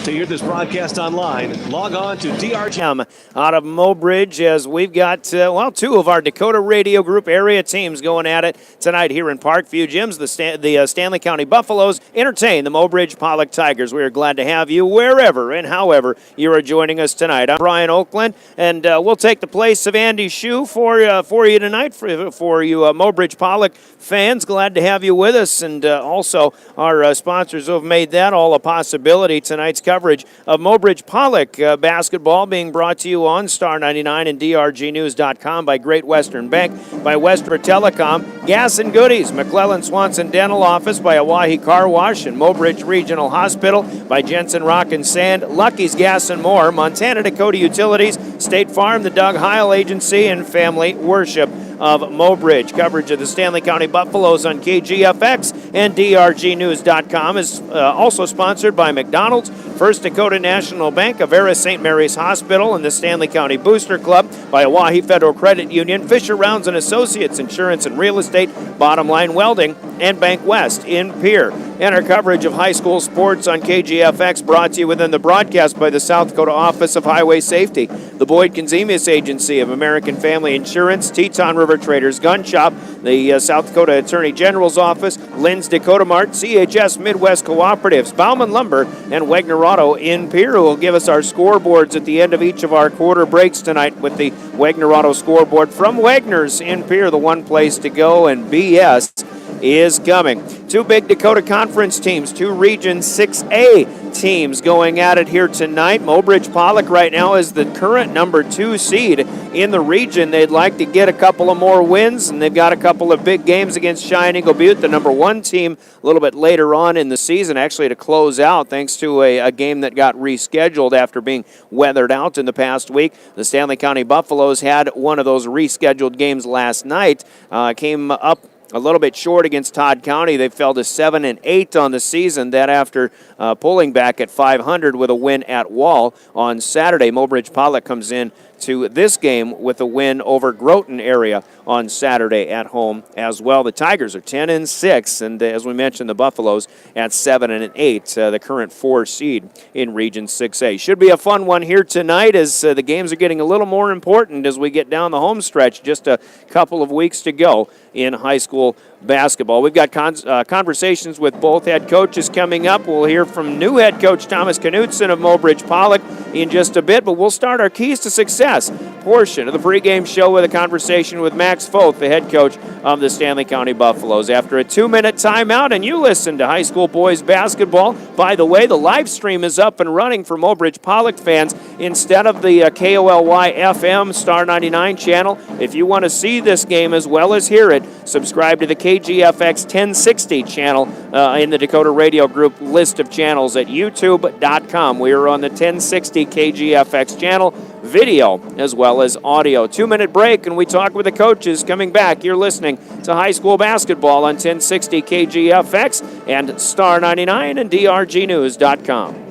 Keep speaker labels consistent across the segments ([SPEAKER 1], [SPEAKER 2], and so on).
[SPEAKER 1] To hear this broadcast online, log on to DRG.
[SPEAKER 2] Out of Mobridge, as we've got, two of our Dakota Radio Group area teams going at it tonight here in Parkview. Jim's the Stanley County Buffaloes entertain the Mobridge-Pollock Tigers. We are glad to have you wherever and however you are joining us tonight. I'm Brian Oakland, and we'll take the place of Andy Shue for you tonight, for you Mobridge-Pollock fans. Glad to have you with us, and also our sponsors who have made that all a possibility. Tonight's coverage of Mobridge-Pollock basketball being brought to you on Star 99 and DRGnews.com by Great Western Bank, by Western Telecom, Gas and Goodies, McClellan Swanson Dental Office, by Oahe Car Wash and Mobridge Regional Hospital, by Jensen Rock and Sand, Lucky's Gas and More, Montana Dakota Utilities, State Farm, the Doug Heil Agency, and Family Worship of Mobridge. Coverage of the Stanley County Buffaloes on KGFX and DRGnews.com is also sponsored by McDonald's, First Dakota National Bank, Avera St. Mary's Hospital, and the Stanley County Booster Club, by Oahe Federal Credit Union, Fischer Rounds and Associates Insurance and Real Estate, Bottom Line Welding, and Bank West in Pierre. And our coverage of high school sports on KGFX brought to you within the broadcast by the South Dakota Office of Highway Safety, the Boyd Konzemius Agency of American Family Insurance, Teton River Traders Gun Shop, the South Dakota Attorney General's Office, Lynn's Dakota Mart, CHS Midwest Cooperatives, Bauman Lumber, and Wagner Auto in Pierre, who will give us our scoreboards at the end of each of our quarter breaks tonight with the Wagner Auto scoreboard from Wagner's in Pierre, the one place to go, and BS is coming. Two big Dakota Conference teams, two Region 6A teams going at it here tonight. Mobridge-Pollock right now is the current number 2 seed in the region. They'd like to get a couple of more wins, and they've got a couple of big games against Cheyenne Eagle Butte, the number 1 team, a little bit later on in the season, actually to close out, thanks to a game that got rescheduled after being weathered out in the past week. The Stanley County Buffaloes had one of those rescheduled games last night, came up a little bit short against Todd County. They fell to 7-8 on the season. That after pulling back at 500 with a win at Wall on Saturday. Mobridge-Pollock comes in to this game with a win over Groton area on Saturday at home as well. The Tigers are 10-6, and as we mentioned, the Buffaloes at 7-8, the current 4 seed in Region 6A. Should be a fun one here tonight as the games are getting a little more important as we get down the home stretch. Just a couple of weeks to go in high school basketball. We've got conversations with both head coaches coming up. We'll hear from new head coach Thomas Knutson of Mobridge-Pollock in just a bit, but we'll start our Keys to Success portion of the pregame show with a conversation with Max Foth, the head coach of the Stanley County Buffaloes. After a 2-minute timeout, and you listen to high school boys basketball. By the way, the live stream is up and running for Mobridge-Pollock fans instead of the KOLY FM Star 99 channel. If you want to see this game as well as hear it, subscribe to the KGFX 1060 channel in the Dakota Radio Group list of channels at youtube.com. We are on the 1060 KGFX channel, video as well as audio. 2-minute break, and we talk with the coaches. Coming back, you're listening to high school basketball on 1060 KGFX and Star 99 and DRGnews.com.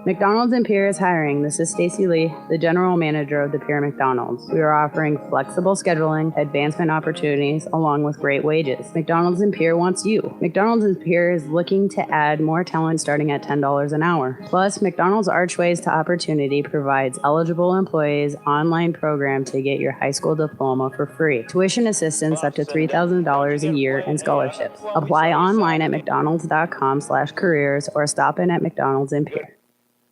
[SPEAKER 3] McDonald's in Pierre is hiring. This is Stacy Lee, the general manager of the Pierre McDonald's. We are offering flexible scheduling, advancement opportunities, along with great wages. McDonald's in Pierre wants you. McDonald's in Pierre is looking to add more talent starting at $10 an hour. Plus, McDonald's Archways to Opportunity provides eligible employees online program to get your high school diploma for free. Tuition assistance up to $3,000 a year and scholarships. Apply online at mcdonalds.com/careers or stop in at McDonald's in Pierre.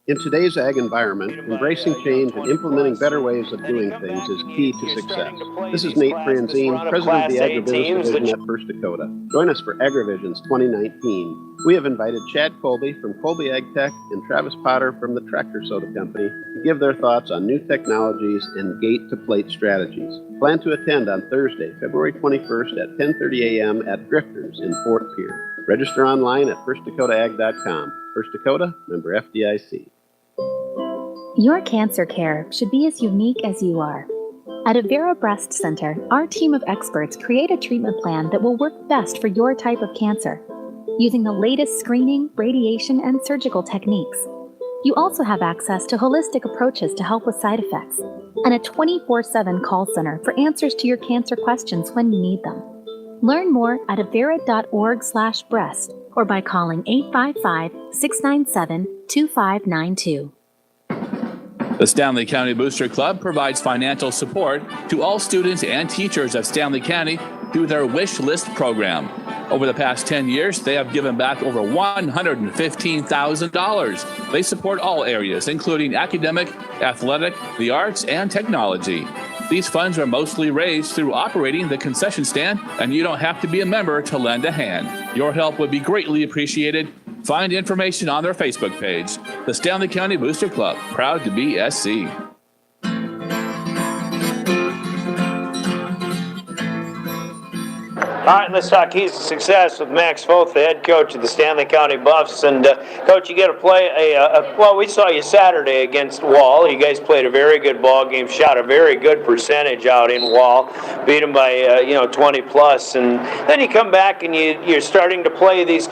[SPEAKER 4] In today's ag environment, embracing change and implementing better ways of doing things is key to success. This is Nate Franzine, President of the Agribusiness Division at First Dakota. Join us for AgriVisions 2019. We have invited Chad Colby from Colby Ag Tech and Travis Potter from the Tractor Soda Company to give their thoughts on new technologies and gate-to-plate strategies. Plan to attend on Thursday, February 21st at 10:30 a.m. at Drifters in Fort Pierre. Register online at firstdakotaag.com. First Dakota, member FDIC.
[SPEAKER 5] Your cancer care should be as unique as you are. At Avera Breast Center, our team of experts create a treatment plan that will work best for your type of cancer, using the latest screening, radiation, and surgical techniques. You also have access to holistic approaches to help with side effects, and a 24/7 call center for answers to your cancer questions when you need them. Learn more at avera.org/breast or by calling 855-697-2592.
[SPEAKER 6] The Stanley County Booster Club provides financial support to all students and teachers of Stanley County through their Wish List program. Over the past 10 years, they have given back over $115,000. They support all areas, including academic, athletic, the arts, and technology. These funds are mostly raised through operating the concession stand, and you don't have to be a member to lend a hand. Your help would be greatly appreciated. Find information on their Facebook page. The Stanley County Booster Club, proud to be SC.
[SPEAKER 2] All right, let's talk keys to success with Max Foth, the head coach of the Stanley County Buffs. And, Coach, you get to play well, we saw you Saturday against Wall. You guys played a very good ball game, shot a very good percentage out in Wall, beat them by, 20-plus. And then you come back and you're starting to play this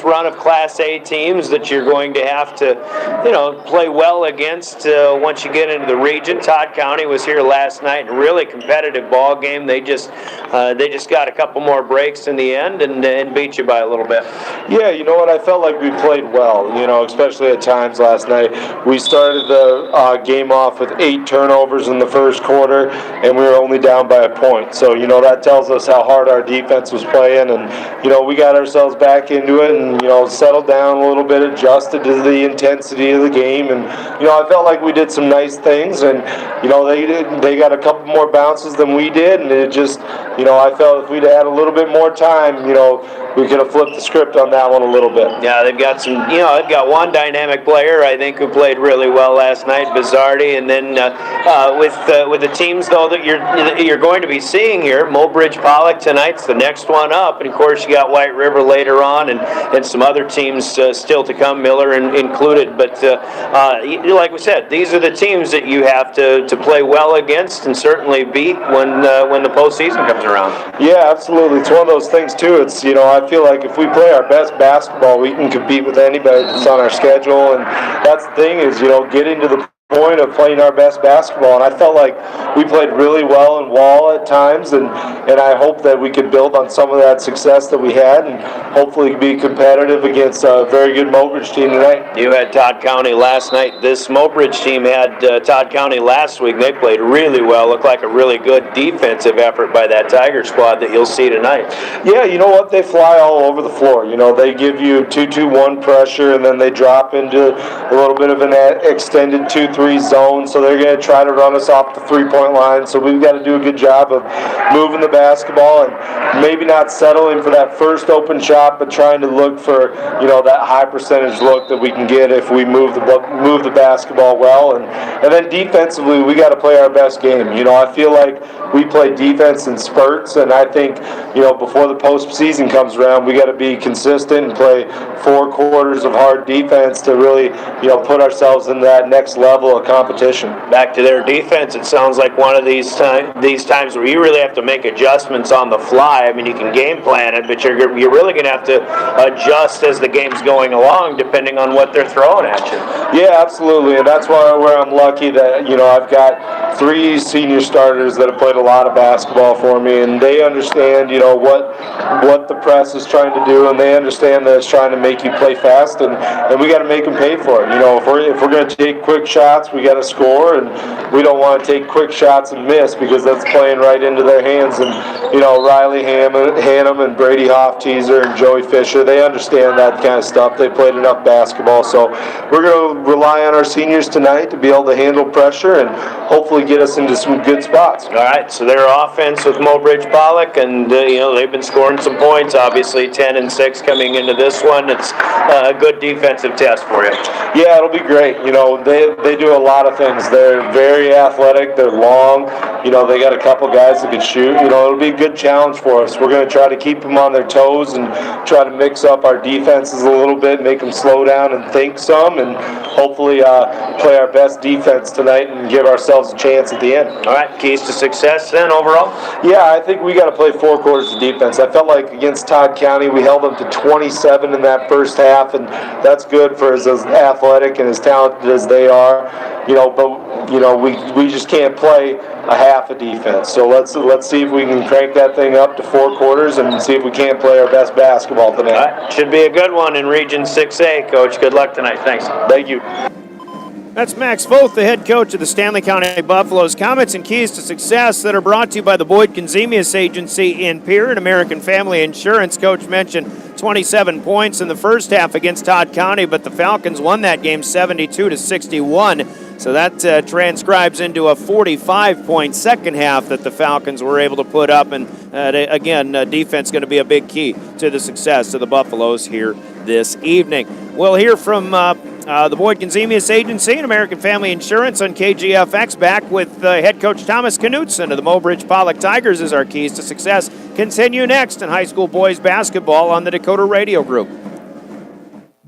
[SPEAKER 2] run of Class A teams that you're going to have to, play well against once you get into the region. Todd County was here last night, a really competitive ball game. They just got a couple more breaks in the end and beat you by a little bit.
[SPEAKER 7] Yeah, you know what? I felt like we played well, especially at times last night. We started the game off with 8 turnovers in the first quarter, and we were only down by a point. So, that tells us how hard our defense was playing. And, we got ourselves back into it and, settled down a little bit, adjusted to the intensity of the game. And, I felt like we did some nice things. And, they got a couple more bounces than we did. And it just, I felt if we'd had a little bit more time, we could have flipped the script on that one a little bit.
[SPEAKER 2] Yeah, they've got they've got one dynamic player, I think, who played really well last night, Bizzardi, and then with the teams, though, that you're going to be seeing here, Mobridge-Pollock tonight's the next one up, and of course you got White River later on, and some other teams still to come, Miller included, but like we said, these are the teams that you have to play well against and certainly beat when the postseason comes around.
[SPEAKER 7] Yeah, absolutely. It's one of those things, too. It's, I feel like if we play our best basketball, we can compete with anybody that's on our schedule. And that's the thing is, getting to the point of playing our best basketball. And I felt like we played really well in Wall at times, and I hope that we could build on some of that success that we had and hopefully be competitive against a very good Mobridge team tonight.
[SPEAKER 2] You had Todd County last night. This Mobridge team had Todd County last week. They played really well. Looked like a really good defensive effort by that Tiger squad that you'll see tonight.
[SPEAKER 7] Yeah, you know what? They fly all over the floor. They give you 2-2-1 pressure, and then they drop into a little bit of an extended 2-3 zone, so they're going to try to run us off the three-point line. So we've got to do a good job of moving the basketball and maybe not settling for that first open shot, but trying to look for that high percentage look that we can get if we move the basketball well. And then defensively, we got to play our best game. I feel like we play defense in spurts, and I think before the postseason comes around, we got to be consistent and play 4 quarters of hard defense to really put ourselves in that next level of competition.
[SPEAKER 2] Back to their defense, it sounds like one of these times where you really have to make adjustments on the fly. I mean, you can game plan it, but you're really going to have to adjust as the game's going along, depending on what they're throwing at you.
[SPEAKER 7] Yeah, absolutely, and that's where I'm lucky that I've got 3 senior starters that have played a lot of basketball for me, and they understand what the press is trying to do, and they understand that it's trying to make you play fast, and we got to make them pay for it. If we're going to take quick shots, we got to score, and we don't want to take quick shots and miss because that's playing right into their hands. And Riley Hannum and Brady Hofteaser and Joey Fischer, they understand that kind of stuff. They played enough basketball, so we're going to rely on our seniors tonight to be able to handle pressure and hopefully get us into some good spots.
[SPEAKER 2] All right, so their offense with Mobridge-Pollock, and they've been scoring some points, obviously 10 and 6 coming into this one. It's a good defensive test for you.
[SPEAKER 7] Yeah, it'll be great. They do a lot of things. They're very athletic. They're long. They got a couple guys that can shoot. It'll be a good challenge for us. We're going to try to keep them on their toes and try to mix up our defenses a little bit, make them slow down and think some, and hopefully play our best defense tonight and give ourselves a chance at the end.
[SPEAKER 2] All right, keys to success then overall?
[SPEAKER 7] Yeah, I think we got to play 4 quarters of defense. I felt like against Todd County, we held them to 27 in that first half, and that's good for as athletic and as talented as they are. But we just can't play a half a defense. So let's see if we can crank that thing up to 4 quarters and see if we can't play our best basketball today.
[SPEAKER 2] Should be a good one in Region 6A, Coach. Good luck tonight. Thanks.
[SPEAKER 7] Thank you.
[SPEAKER 2] That's Max Foth, the head coach of the Stanley County Buffaloes. Comments and keys to success that are brought to you by the Boyd Conzemius Agency in Pierre and American Family Insurance. Coach mentioned 27 points in the first half against Todd County, but the Falcons won that game 72-61. So that transcribes into a 45-point second half that the Falcons were able to put up. And again, defense going to be a big key to the success of the Buffaloes here this evening. We'll hear from the Boyd Conzemius Agency and American Family Insurance on KGFX. Back with head coach Thomas Knutson of the Mobridge-Pollock Tigers as our keys to success continue next in high school boys basketball on the Dakota Radio Group.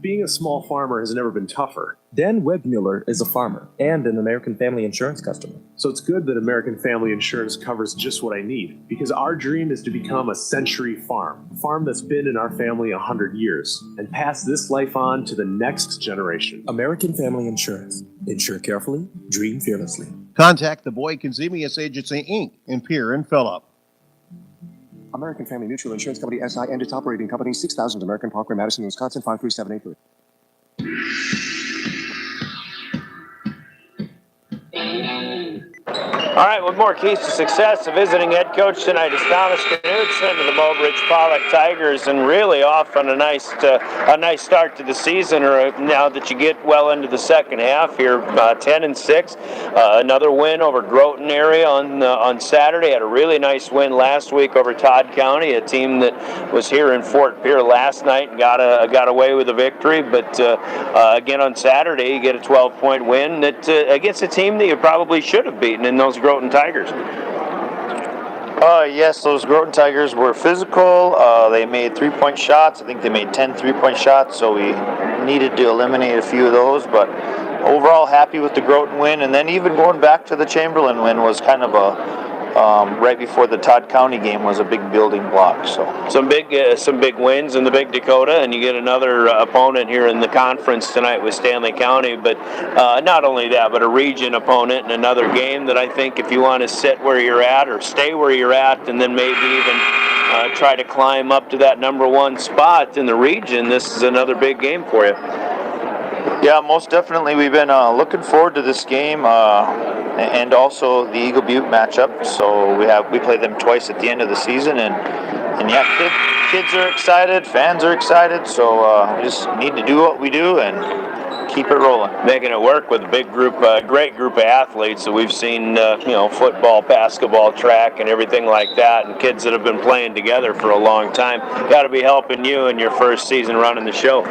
[SPEAKER 1] Being a small farmer has never been tougher.
[SPEAKER 8] Dan Webmuller is a farmer and an American Family Insurance customer.
[SPEAKER 1] So it's good that American Family Insurance covers just what I need, because our dream is to become a century farm, a farm that's been in our family 100 years, and pass this life on to the next generation.
[SPEAKER 8] American Family Insurance. Insure carefully, dream fearlessly.
[SPEAKER 9] Contact the Boyd Conzemius Agency, Inc. in Pierre and Phillip.
[SPEAKER 10] American Family Mutual Insurance Company, SI, and its operating company, 6000 American Parkway, Madison, Wisconsin, 53783.
[SPEAKER 2] All right, with more keys to success, the visiting head coach tonight is Thomas Knutson of the Mobridge-Pollock Tigers, and really off on a nice start to the season. Or now that you get well into the second half here, 10-6, another win over Groton area on Saturday. Had a really nice win last week over Todd County, a team that was here in Fort Pierre last night and got away with a victory. But again on Saturday, you get a 12-point win that against a team that you probably should have beaten in those Groton Tigers.
[SPEAKER 11] Yes, those Groton Tigers were physical. They made three-point shots. I think they made 10 three-point shots, so we needed to eliminate a few of those. But overall, happy with the Groton win. And then even going back to the Chamberlain win was kind of a right before the Todd County game was a big building block. So
[SPEAKER 2] some big wins in the Big Dakota, and you get another opponent here in the conference tonight with Stanley County. But not only that, but a region opponent in another game that I think if you want to sit where you're at or stay where you're at, and then maybe even try to climb up to that number one spot in the region, this is another big game for you.
[SPEAKER 11] Yeah, most definitely. We've been looking forward to this game and also the Eagle Butte matchup. So we play them twice at the end of the season, and yeah, kids are excited, fans are excited. So we just need to do what we do and keep it rolling.
[SPEAKER 2] Making it work with a big group, great group of athletes that we've seen, football, basketball, track, and everything like that, and kids that have been playing together for a long time. Got to be helping you in your first season running the show.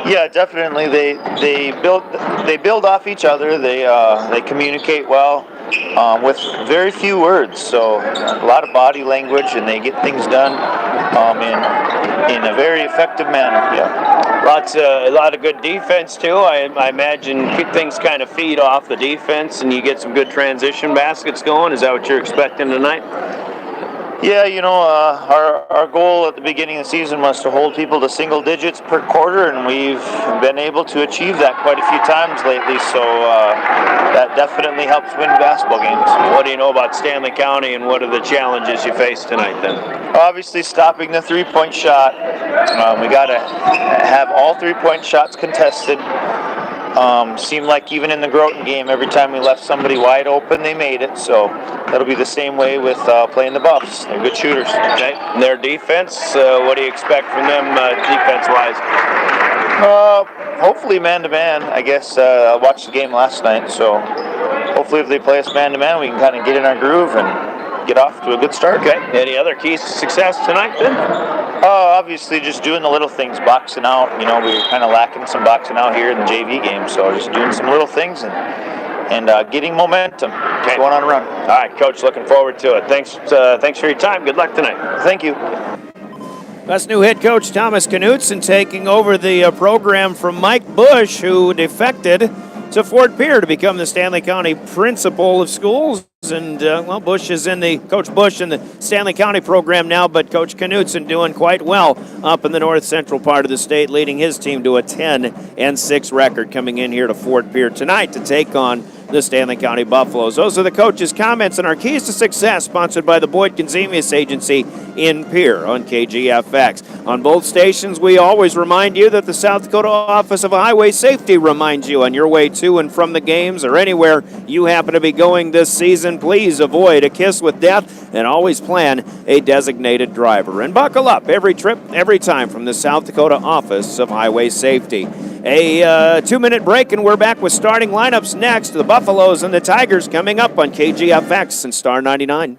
[SPEAKER 11] Yeah, definitely. They build off each other. They communicate well with very few words. So a lot of body language, and they get things done in a very effective manner. Yeah.
[SPEAKER 2] A lot of good defense too. I imagine things kind of feed off the defense, and you get some good transition baskets going. Is that what you're expecting tonight?
[SPEAKER 11] Yeah, our goal at the beginning of the season was to hold people to single digits per quarter, and we've been able to achieve that quite a few times lately, so that definitely helps win basketball games.
[SPEAKER 2] What do you know about Stanley County, and what are the challenges you face tonight then?
[SPEAKER 11] Obviously stopping the three-point shot. We got to have all three-point shots contested. Seemed like even in the Groton game, every time we left somebody wide open, they made it. So that'll be the same way with playing the Buffs. They're good shooters.
[SPEAKER 2] Okay. And their defense, what do you expect from them defense-wise?
[SPEAKER 11] Hopefully man-to-man. I guess I watched the game last night, so hopefully if they play us man-to-man, we can kind of get in our groove and get off to a good start.
[SPEAKER 2] Okay. Any other keys to success tonight then?
[SPEAKER 11] Obviously just doing the little things, boxing out. We were kind of lacking some boxing out here in the JV game, so just doing some little things and getting momentum.
[SPEAKER 2] Okay.
[SPEAKER 11] Going on a run.
[SPEAKER 2] All right, Coach, looking forward to it. Thanks for your time. Good luck tonight.
[SPEAKER 11] Thank you.
[SPEAKER 2] That's new head coach Thomas Knutson taking over the program from Mike Bush, who defected to Fort Pierre to become the Stanley County principal of schools. And, Coach Bush is in the Stanley County program now, but Coach Knutson doing quite well up in the north central part of the state, leading his team to a 10-6 record, coming in here to Fort Pierre tonight to take on the Stanley County Buffaloes. Those are the coaches' comments and our keys to success, sponsored by the Boyd Conzemius Agency in Pierre on KGFX. On both stations, we always remind you that the South Dakota Office of Highway Safety reminds you on your way to and from the games or anywhere you happen to be going this season, please avoid a kiss with death and always plan a designated driver. And buckle up every trip, every time from the South Dakota Office of Highway Safety. A 2-minute break, and we're back with starting lineups next. The Buffaloes and the Tigers coming up on KGFX and Star 99.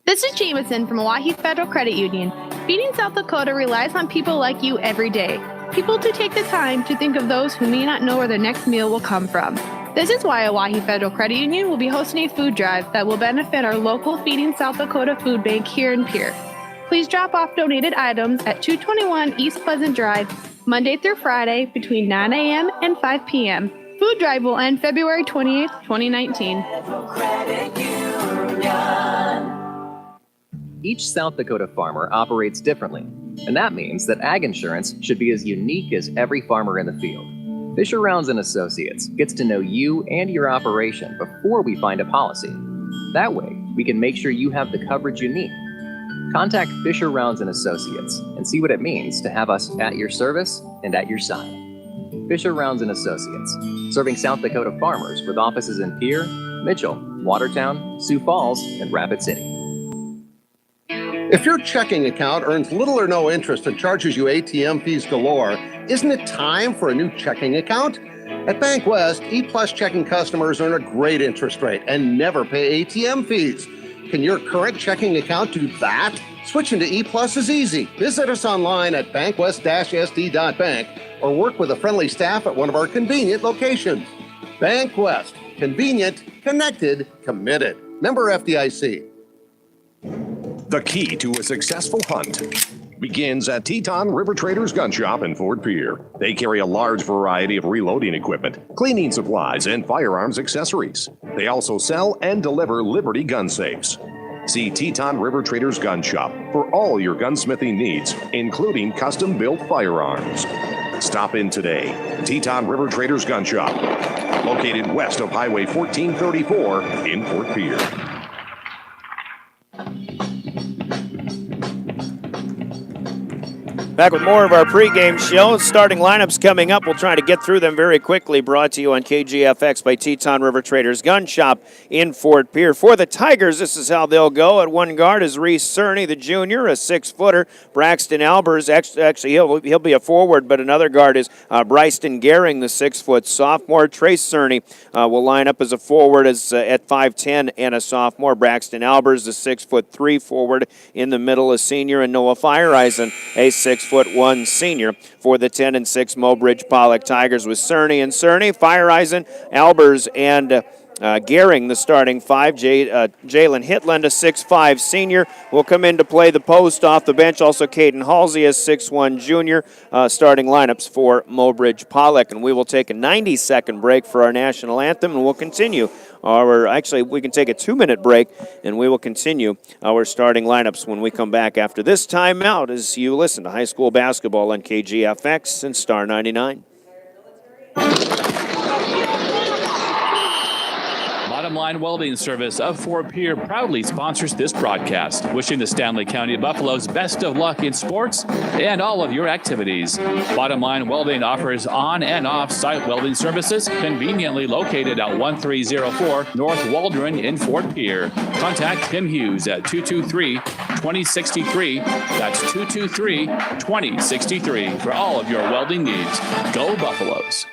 [SPEAKER 12] This is Jameson from Oahe Federal Credit Union. Feeding South Dakota relies on people like you every day. People to take the time to think of those who may not know where their next meal will come from. This is why Oahe Federal Credit Union will be hosting a food drive that will benefit our local Feeding South Dakota food bank here in Pierre. Please drop off donated items at 221 East Pleasant Drive, Monday through Friday between 9 a.m. and 5 p.m. Food drive will end February 28th, 2019.
[SPEAKER 13] Each South Dakota farmer operates differently, and that means that ag insurance should be as unique as every farmer in the field. Fischer Rounds & Associates gets to know you and your operation before we find a policy. That way, we can make sure you have the coverage you need. Contact Fischer Rounds & Associates and see what it means to have us at your service and at your side. Fischer Rounds & Associates, serving South Dakota farmers with offices in Pierre, Mitchell, Watertown, Sioux Falls, and Rapid City.
[SPEAKER 4] If your checking account earns little or no interest and charges you ATM fees galore, isn't it time for a new checking account? At Bank West, E-Plus checking customers earn a great interest rate and never pay ATM fees. Can your current checking account do that? Switching to E-Plus is easy. Visit us online at bankwest-sd.bank or work with a friendly staff at one of our convenient locations. Bank West. Convenient, connected, committed. Member FDIC.
[SPEAKER 14] The key to a successful hunt begins at Teton River Traders Gun Shop in Fort Pierre. They carry a large variety of reloading equipment, cleaning supplies, and firearms accessories. They also sell and deliver Liberty gun safes. See Teton River Traders Gun Shop for all your gunsmithing needs, including custom-built firearms. Stop in today. Teton River Traders Gun Shop, located west of Highway 1434 in Fort Pierre.
[SPEAKER 2] Back with more of our pregame show. Starting lineups coming up. We'll try to get through them very quickly. Brought to you on KGFX by Teton River Traders Gun Shop in Fort Pierre. For the Tigers, this is how they'll go. At one guard is Reese Cerny, the junior, a 6-footer. Braxton Albers, actually he'll be a forward, but another guard is Bryston Gehring, the 6-foot sophomore. Trace Cerny will line up as a forward at 5'10" and a sophomore. Braxton Albers, the 6'3" forward. In the middle, a senior, and Noah Fireeisen, a 6'1" senior for the 10 and 6 Mobridge-Pollock Tigers with Cerny and Cerny, Fireeisen, Albers, and Gehring, the starting five. Jalen Hitland, a 6'5" senior, will come in to play the post off the bench. Also, Caden Halsey, a 6'1" junior, starting lineups for Mobridge-Pollock. And we will take a 90-second break for our national anthem, and we'll continue. We can take a 2-minute break, and we will continue our starting lineups when we come back after this timeout as you listen to high school basketball on KGFX and Star 99.
[SPEAKER 6] Bottom Line Welding Service of Fort Pierre proudly sponsors this broadcast, wishing the Stanley County Buffaloes best of luck in sports and all of your activities. Bottom Line Welding offers on and off-site welding services, conveniently located at 1304 North Waldron in Fort Pierre. Contact Tim Hughes at 223-2063. That's 223-2063 for all of your welding needs. Go Buffaloes!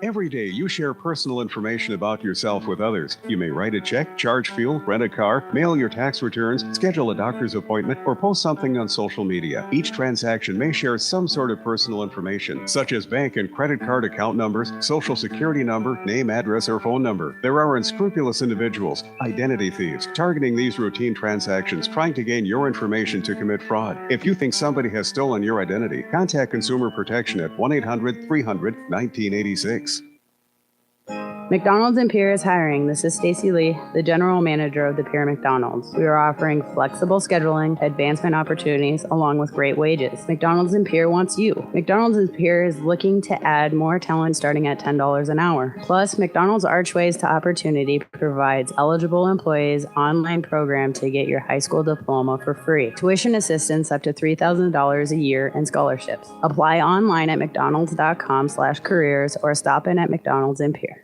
[SPEAKER 15] Every day, you share personal information about yourself with others. You may write a check, charge fuel, rent a car, mail your tax returns, schedule a doctor's appointment, or post something on social media. Each transaction may share some sort of personal information, such as bank and credit card account numbers, social security number, name, address, or phone number. There are unscrupulous individuals, identity thieves, targeting these routine transactions, trying to gain your information to commit fraud. If you think somebody has stolen your identity, contact Consumer Protection at 1-800-300-1986.
[SPEAKER 3] McDonald's in Pierre is hiring. This is Stacy Lee, the general manager of the Pierre McDonald's. We are offering flexible scheduling, advancement opportunities, along with great wages. McDonald's in Pierre wants you. McDonald's in Pierre is looking to add more talent starting at $10 an hour. Plus, McDonald's Archways to Opportunity provides eligible employees online program to get your high school diploma for free. Tuition assistance up to $3,000 a year and scholarships. Apply online at mcdonalds.com/careers or stop in at McDonald's in Pierre.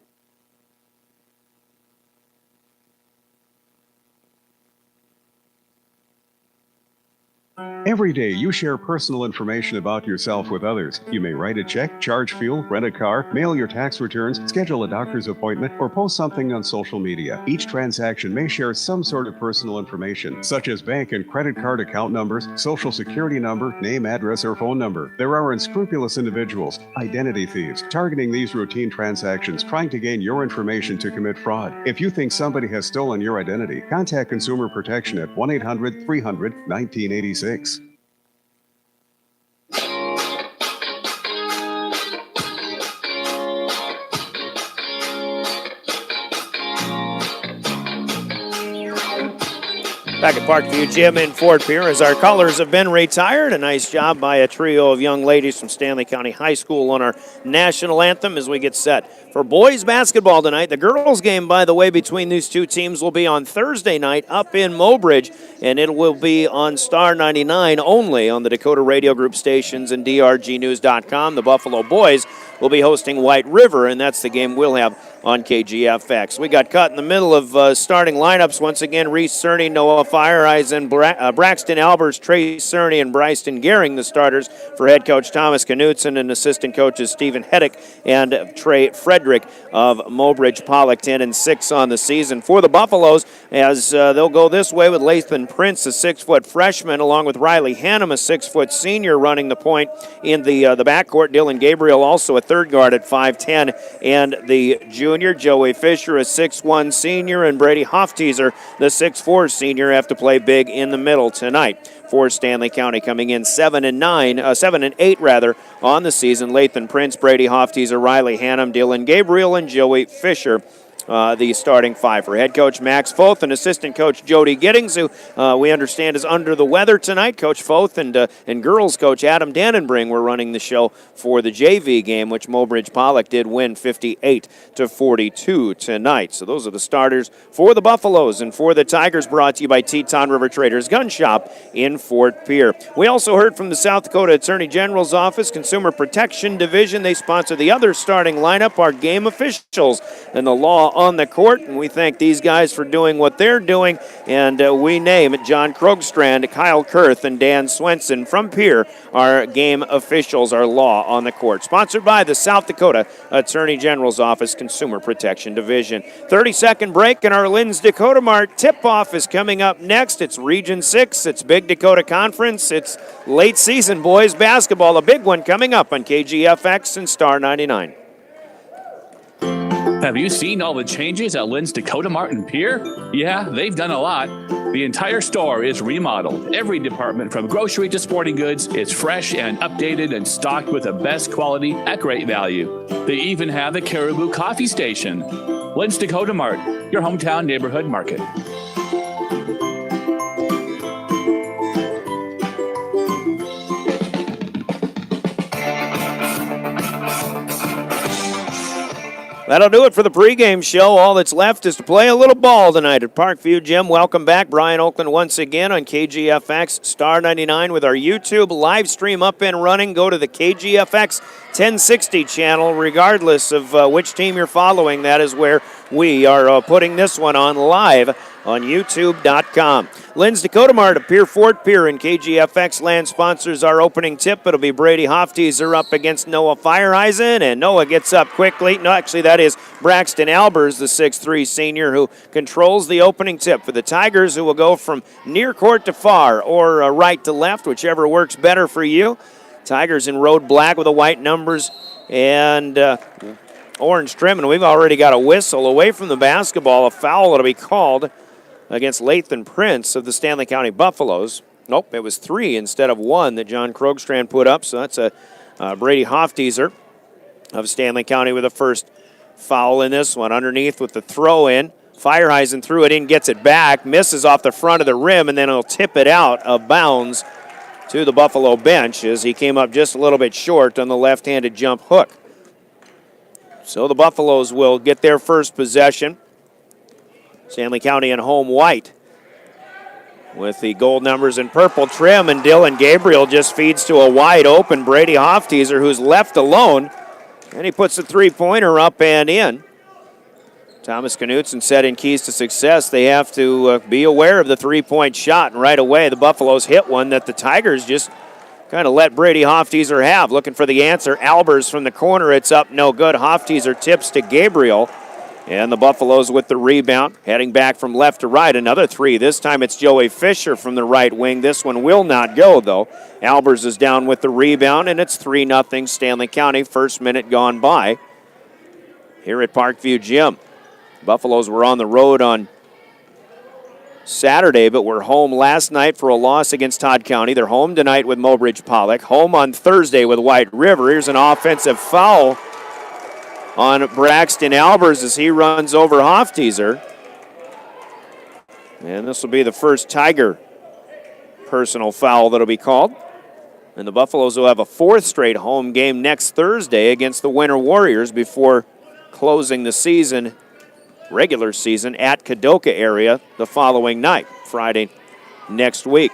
[SPEAKER 15] Every day, you share personal information about yourself with others. You may write a check, charge fuel, rent a car, mail your tax returns, schedule a doctor's appointment, or post something on social media. Each transaction may share some sort of personal information, such as bank and credit card account numbers, social security number, name, address, or phone number. There are unscrupulous individuals, identity thieves, targeting these routine transactions, trying to gain your information to commit fraud. If you think somebody has stolen your identity, contact Consumer Protection at 1-800-300-1986.
[SPEAKER 2] Back at Parkview Gym in Fort Pierre as our colors have been retired. A nice job by a trio of young ladies from Stanley County High School on our national anthem as we get set for boys basketball tonight. The girls game, by the way, between these two teams will be on Thursday night up in Mobridge, and it will be on Star 99 only on the Dakota Radio Group stations and drgnews.com. The Buffalo boys will be hosting White River, and that's the game we'll have on KGFX. We got caught in the middle of starting lineups once again. Reese Cerny, Noah Fireeisen, Braxton Albers, Trey Cerny, and Bryson Gehring, the starters for head coach Thomas Knutson and assistant coaches Stephen Heddick and Trey Frederick of Mobridge-Pollock, 10-6 on the season. For the Buffaloes, as they'll go this way with Lathan Prince, a 6-foot freshman, along with Riley Hannum, a 6-foot senior, running the point in the backcourt. Dylan Gabriel, also a third guard at 5'10", and the junior Joey Fischer, a 6'1 senior, and Brady Hofteaser, the 6'4 senior, have to play big in the middle tonight. For Stanley County, coming in 7-8 on the season. Lathan Prince, Brady Hofteaser, Riley Hannum, Dylan Gabriel, and Joey Fischer. The starting five for head coach Max Foth and assistant coach Jody Giddings, who we understand is under the weather tonight. Coach Foth and girls coach Adam Dannenbring were running the show for the JV game, which Mobridge-Pollock did win 58-42 tonight. So those are the starters for the Buffaloes, and for the Tigers, brought to you by Teton River Traders Gun Shop in Fort Pierre. We also heard from the South Dakota Attorney General's Office Consumer Protection Division. They sponsor the other starting lineup, our game officials, and the law on the court, and we thank these guys for doing what they're doing, and we name John Krogstrand, Kyle Kurth, and Dan Swenson from Pierre, our game officials, our law on the court. Sponsored by the South Dakota Attorney General's Office Consumer Protection Division. 30-second break, and our Lynn's Dakota Mart tip-off is coming up next. It's Region 6, it's Big Dakota Conference, it's late season boys basketball, a big one coming up on KGFX and Star 99.
[SPEAKER 6] Have you seen all the changes at Lynn's Dakota Mart in Pierre? Yeah, they've done a lot. The entire store is remodeled. Every department, from grocery to sporting goods, is fresh and updated and stocked with the best quality at great value. They even have a Caribou coffee station. Lynn's Dakota Mart, your hometown neighborhood market.
[SPEAKER 2] That'll do it for the pregame show. All that's left is to play a little ball tonight at Parkview Gym. Welcome back, Brian Oakland, once again on KGFX Star 99 with our YouTube live stream up and running. Go to the KGFX 1060 channel, regardless of which team you're following. That is where we are putting this one on live on YouTube.com. Lynn's Dakota Mart of Pierre Fort Pierre and KGFX land sponsors our opening tip. It'll be Brady Hofteaser up against Noah Fireeisen, and Noah gets up quickly. No, actually, that is Braxton Albers, the 6'3 senior, who controls the opening tip for the Tigers, who will go from near court to far or right to left, whichever works better for you. Tigers in road black with the white numbers and orange trim, and we've already got a whistle away from the basketball. A foul that'll be called against Lathan Prince of the Stanley County Buffaloes. Nope, it was 3 instead of 1 that John Krogstrand put up, so that's a Brady Hofteaser of Stanley County with the first foul in this one. Underneath with the throw in. Fireheisen threw it in, gets it back, misses off the front of the rim, and then he'll tip it out of bounds to the Buffalo bench as he came up just a little bit short on the left-handed jump hook. So the Buffaloes will get their first possession. Stanley County in home white with the gold numbers in purple trim, and Dylan Gabriel just feeds to a wide open Brady Hofteaser, who's left alone, and he puts the three-pointer up and in. Thomas Knutson said in Keys to Success they have to be aware of the three-point shot, and right away the Buffaloes hit one that the Tigers just kind of let Brady Hofteaser have. Looking for the answer, Albers from the corner, it's up, no good. Hofteaser tips to Gabriel, and the Buffaloes with the rebound, heading back from left to right, another three. This time it's Joey Fischer from the right wing. This one will not go, though. Albers is down with the rebound, and it's 3-0 Stanley County, first minute gone by here at Parkview Gym. Buffaloes were on the road on Saturday, but were home last night for a loss against Todd County. They're home tonight with Mobridge-Pollock, home on Thursday with White River. Here's an offensive foul on Braxton Albers as he runs over Hofteaser. And this will be the first Tiger personal foul that'll be called. And the Buffaloes will have a fourth straight home game next Thursday against the Winter Warriors before closing the season, regular season, at Kadoka area the following night, Friday next week.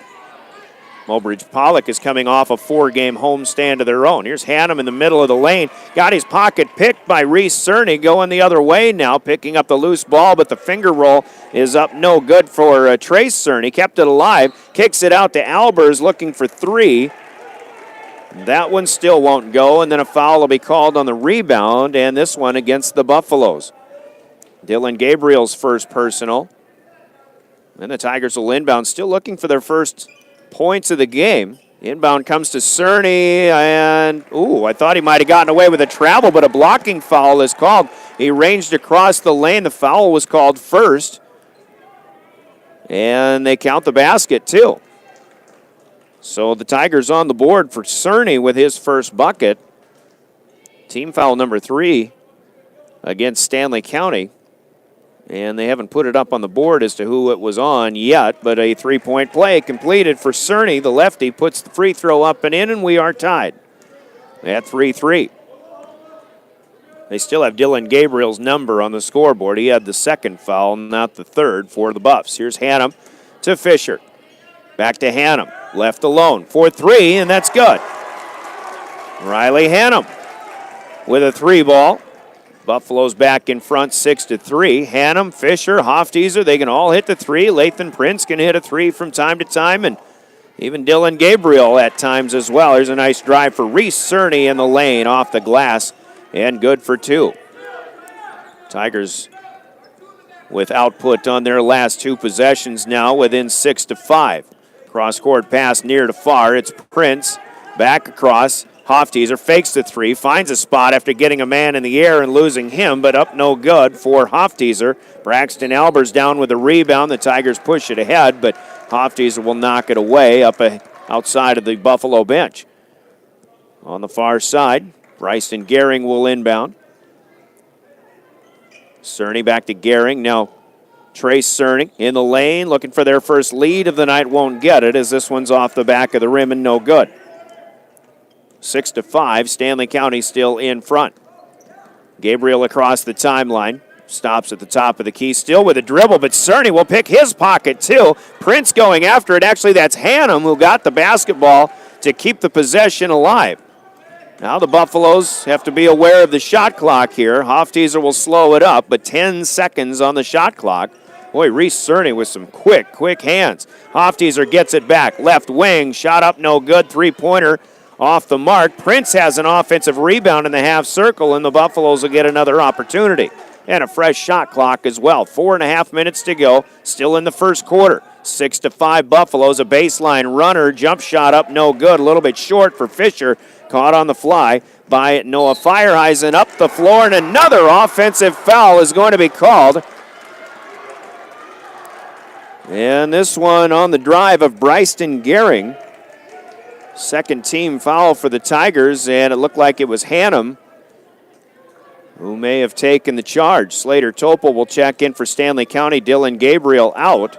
[SPEAKER 2] Mobridge-Pollock is coming off a 4-game homestand of their own. Here's Hannum in the middle of the lane. Got his pocket picked by Reese Cerny, going the other way now, picking up the loose ball, but the finger roll is up no good for Trace Cerny. Kept it alive, kicks it out to Albers looking for three. That one still won't go, and then a foul will be called on the rebound, and this one against the Buffaloes. Dylan Gabriel's first personal. And the Tigers will inbound, still looking for their first points of the game. Inbound comes to Cerny, and, I thought he might have gotten away with a travel, but a blocking foul is called. He ranged across the lane. The foul was called first. And they count the basket, too. So the Tigers on the board for Cerny with his first bucket. Team foul number 3 against Stanley County. And they haven't put it up on the board as to who it was on yet, but a three-point play completed for Cerny. The lefty puts the free throw up and in, and we are tied at 3-3. They still have Dylan Gabriel's number on the scoreboard. He had the second foul, not the third for the Buffs. Here's Hannum to Fischer. Back to Hannum. Left alone for three, and that's good. Riley Hannum with a three ball. Buffalo's back in front 6-3. Hannum, Fischer, Hofteaser, they can all hit the three. Lathan Prince can hit a three from time to time, and even Dylan Gabriel at times as well. Here's a nice drive for Reese Cerny in the lane off the glass, and good for two. Tigers with output on their last two possessions now within 6-5. Cross-court pass near to far. It's Prince back across. Hofteaser fakes the three, finds a spot after getting a man in the air and losing him, but up no good for Hofteaser. Braxton Albers down with the rebound. The Tigers push it ahead, but Hofteaser will knock it away up outside of the Buffalo bench. On the far side, Bryson Gehring will inbound. Cerny back to Gehring. Now Trace Cerny in the lane, looking for their first lead of the night. Won't get it as this one's off the back of the rim and no good. 6-5, Stanley County still in front. Gabriel across the timeline, stops at the top of the key, still with a dribble, but Cerny will pick his pocket too. Prince going after it. Actually, that's Hannum who got the basketball to keep the possession alive. Now the Buffaloes have to be aware of the shot clock here. Hofteaser will slow it up, but 10 seconds on the shot clock. Boy, Reese Cerny with some quick hands. Hofteaser gets it back. Left wing, shot up no good. Three-pointer off the mark. Prince has an offensive rebound in the half circle, and the Buffaloes will get another opportunity. And a fresh shot clock as well. 4.5 minutes to go, still in the first quarter. 6-5 Buffaloes, a baseline runner. Jump shot up no good, a little bit short for Fischer. Caught on the fly by Noah Fireheisen up the floor, and another offensive foul is going to be called. And this one on the drive of Bryson Gehring. Second team foul for the Tigers, and it looked like it was Hannum who may have taken the charge. Slater Topol will check in for Stanley County. Dylan Gabriel out.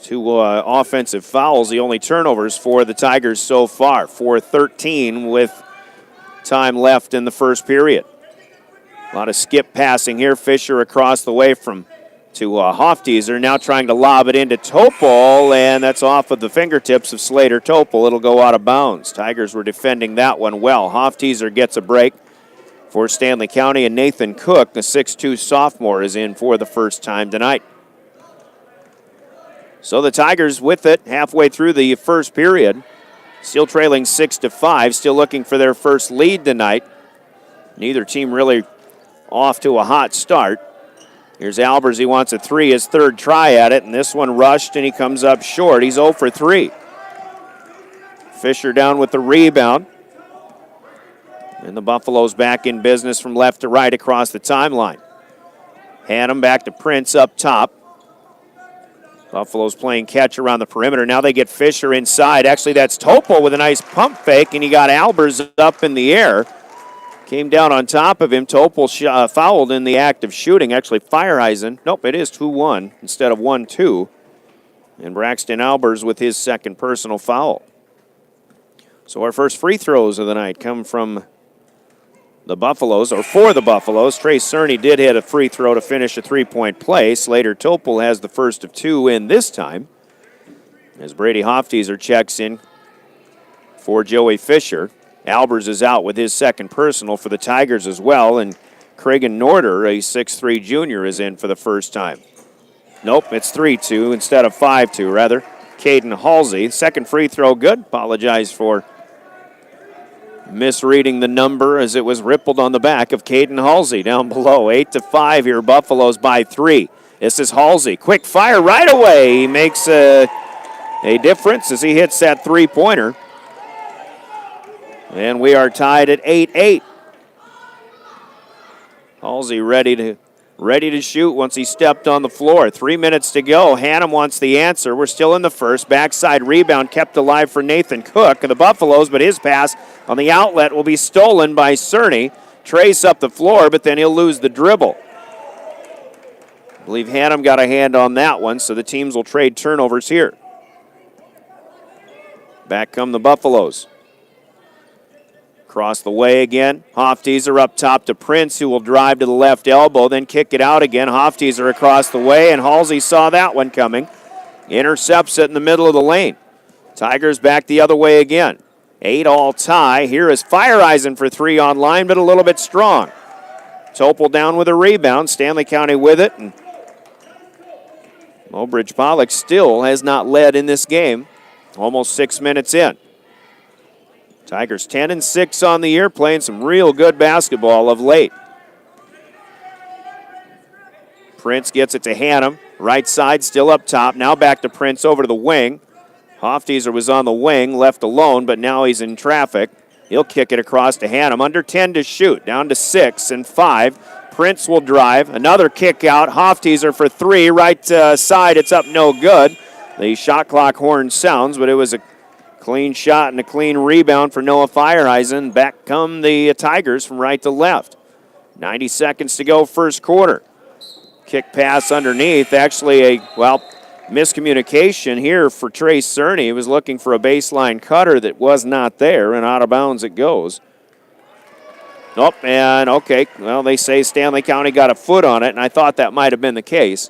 [SPEAKER 2] 2 offensive fouls, the only turnovers for the Tigers so far. 4:13 with time left in the first period. A lot of skip passing here. Fischer across the way to Hofteaser, now trying to lob it into Topol, and that's off of the fingertips of Slater Topol. It'll go out of bounds. Tigers were defending that one well. Hofteaser gets a break for Stanley County, and Nathan Cook, the 6'2 sophomore, is in for the first time tonight. So the Tigers with it halfway through the first period, still trailing 6-5, still looking for their first lead tonight. Neither team really off to a hot start. Here's Albers. He wants a 3, his third try at it, and this one rushed, and he comes up short. He's 0 for 3. Fischer down with the rebound. And the Buffaloes back in business from left to right across the timeline. Hannum back to Prince up top. Buffaloes playing catch around the perimeter. Now they get Fischer inside. Actually, that's Topol with a nice pump fake, and he got Albers up in the air. Came down on top of him. Topol fouled in the act of shooting. Actually, Fireheisen. Nope, it is 2-1 instead of 1-2. And Braxton Albers with his second personal foul. So our first free throws of the night come from the Buffaloes, or for the Buffaloes. Trey Cerny did hit a free throw to finish a three-point play. Slater Topol has the first of 2 in this time, as Brady Hofteaser checks in for Joey Fischer. Albers is out with his second personal for the Tigers as well, and Cragen Norder, a 6'3 junior, is in for the first time. Nope, it's 3-2 instead of 5-2, rather. Caden Halsey, second free throw good. Apologize for misreading the number as it was rippled on the back of Caden Halsey down below. 8-5 here, Buffaloes by 3. This is Halsey. Quick fire right away. He makes a difference as he hits that three-pointer. And we are tied at 8-8. Halsey ready to shoot once he stepped on the floor. 3 minutes to go. Hannum wants the answer. We're still in the first. Backside rebound kept alive for Nathan Cook of the Buffaloes, but his pass on the outlet will be stolen by Cerny. Trace up the floor, but then he'll lose the dribble. I believe Hannum got a hand on that one, so the teams will trade turnovers here. Back come the Buffaloes. Across the way again. Hofteaser up top to Prince, who will drive to the left elbow, then kick it out again. Hofteaser across the way, and Halsey saw that one coming. Intercepts it in the middle of the lane. Tigers back the other way again. 8-all tie. Here is Fireheisen for 3 on line, but a little bit strong. Topol down with a rebound. Stanley County with it. And Mobridge-Pollock still has not led in this game. Almost 6 minutes in. Tigers 10-6 on the year, playing some real good basketball of late. Prince gets it to Hannum. Right side still up top. Now back to Prince over to the wing. Hofteaser was on the wing, left alone, but now he's in traffic. He'll kick it across to Hannum. Under 10 to shoot. Down to 6 and 5. Prince will drive. Another kick out. Hofteaser for 3. Right side, it's up no good. The shot clock horn sounds, but it was a clean shot and a clean rebound for Noah Fireheisen. Back come the Tigers from right to left. 90 seconds to go, first quarter. Kick pass underneath. Actually miscommunication here for Trey Cerny. He was looking for a baseline cutter that was not there, and out of bounds it goes. Nope, and okay. Well, they say Stanley County got a foot on it, and I thought that might have been the case.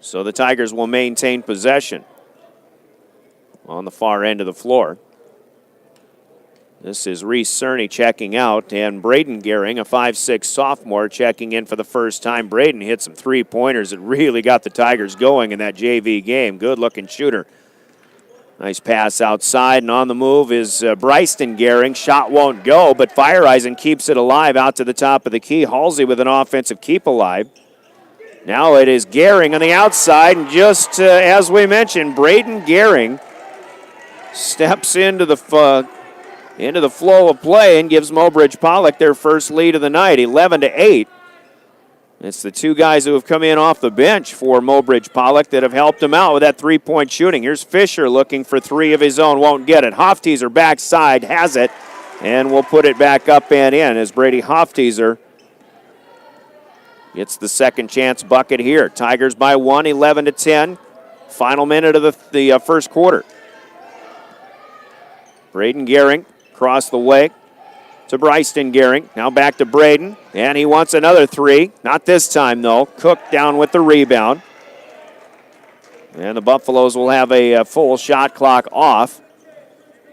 [SPEAKER 2] So the Tigers will maintain possession on the far end of the floor. This is Reese Cerny checking out, and Braden Gehring, a 5'6 sophomore, checking in for the first time. Braden hit some three-pointers that really got the Tigers going in that JV game. Good-looking shooter. Nice pass outside, and on the move is Bryson Gehring. Shot won't go, but Fireheisen keeps it alive out to the top of the key. Halsey with an offensive keep alive. Now it is Gehring on the outside, and just as we mentioned, Braden Gehring steps into the flow of play and gives Mobridge-Pollock their first lead of the night, 11-8. It's the two guys who have come in off the bench for Mobridge-Pollock that have helped him out with that three-point shooting. Here's Fischer looking for three of his own, won't get it. Hofteser backside has it, and we'll put it back up and in as Brady Hofteser gets the second chance bucket here. Tigers by 1, 11-10. Final minute of the first quarter. Braden Gehring across the way to Bryson Gehring. Now back to Braden, and he wants another three. Not this time, though. Cook down with the rebound. And the Buffaloes will have a full shot clock off.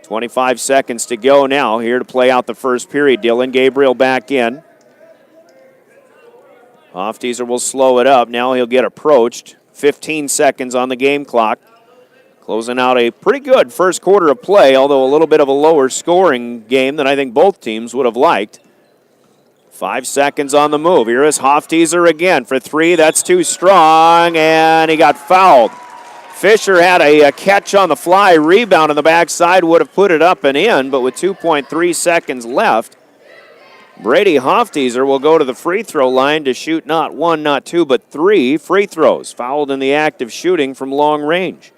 [SPEAKER 2] 25 seconds to go now here to play out the first period. Dylan Gabriel back in. Hofteser will slow it up. Now he'll get approached. 15 seconds on the game clock. Closing out a pretty good first quarter of play, although a little bit of a lower scoring game than I think both teams would have liked. 5 seconds on the move. Here is Hofteser again for three. That's too strong, and he got fouled. Fischer had a catch on the fly, rebound on the backside, would have put it up and in, but with 2.3 seconds left, Brady Hofteser will go to the free throw line to shoot not one, not two, but three free throws. Fouled in the act of shooting from long range.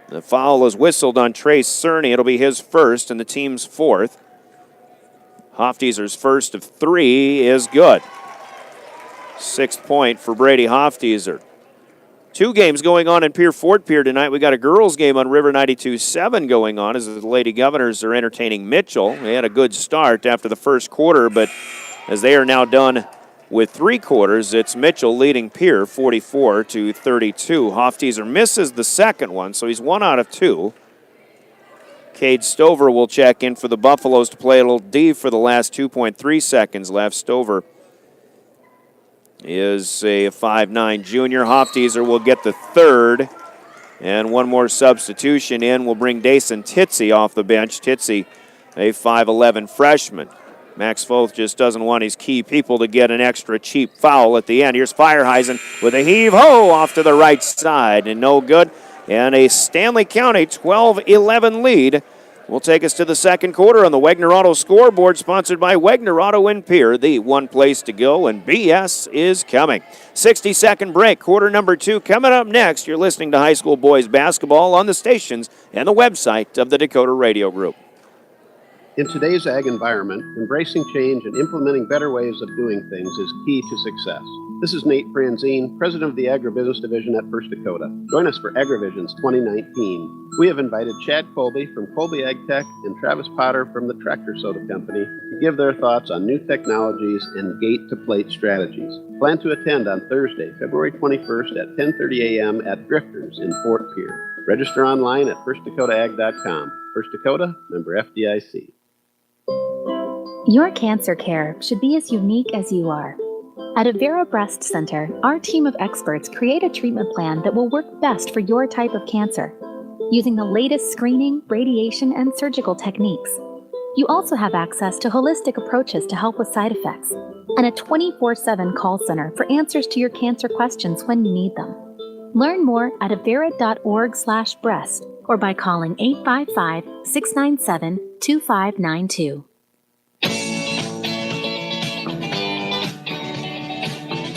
[SPEAKER 2] The foul is whistled on Trace Cerny. It'll be his first and the team's fourth. Hofteser's first of three is good. 6th point for Brady Hofteser. Two games going on in Fort Pierre tonight. We got a girls game on River 92.7 going on as the Lady Governors are entertaining Mitchell. They had a good start after the first quarter, but as they are now done with three quarters, it's Mitchell leading Pierre 44-32. Hofteser misses the second one, so he's 1 out of 2. Cade Stover will check in for the Buffaloes to play a little D for the last 2.3 seconds left. Stover is a 5'9 junior. Hofteser will get the third. And one more substitution in will bring Dason Titsey off the bench. Titsey, a 5'11 freshman. Max Foth just doesn't want his key people to get an extra cheap foul at the end. Here's Fireheisen with a heave-ho off to the right side, and no good. And a Stanley County 12-11 lead will take us to the second quarter on the Wegner Auto scoreboard, sponsored by Wegner Auto in Pierre, the one place to go, and BS is coming. 60-second break, quarter number 2 coming up next. You're listening to high school boys basketball on the stations and the website of the Dakota Radio Group.
[SPEAKER 4] In today's ag environment, embracing change and implementing better ways of doing things is key to success. This is Nate Franzine, president of the Agribusiness Division at First Dakota. Join us for AgriVisions 2019. We have invited Chad Colby from Colby Ag Tech and Travis Potter from the Tractor Soda Company to give their thoughts on new technologies and gate-to-plate strategies. Plan to attend on Thursday, February 21st at 10:30 a.m. at Drifters in Fort Pierre. Register online at firstdakotaag.com. First Dakota, member FDIC.
[SPEAKER 5] Your cancer care should be as unique as you are. At Avera Breast Center, our team of experts create a treatment plan that will work best for your type of cancer, using the latest screening, radiation, and surgical techniques. You also have access to holistic approaches to help with side effects, and a 24/7 call center for answers to your cancer questions when you need them. Learn more at avera.org/breast or by calling 855-697-2592.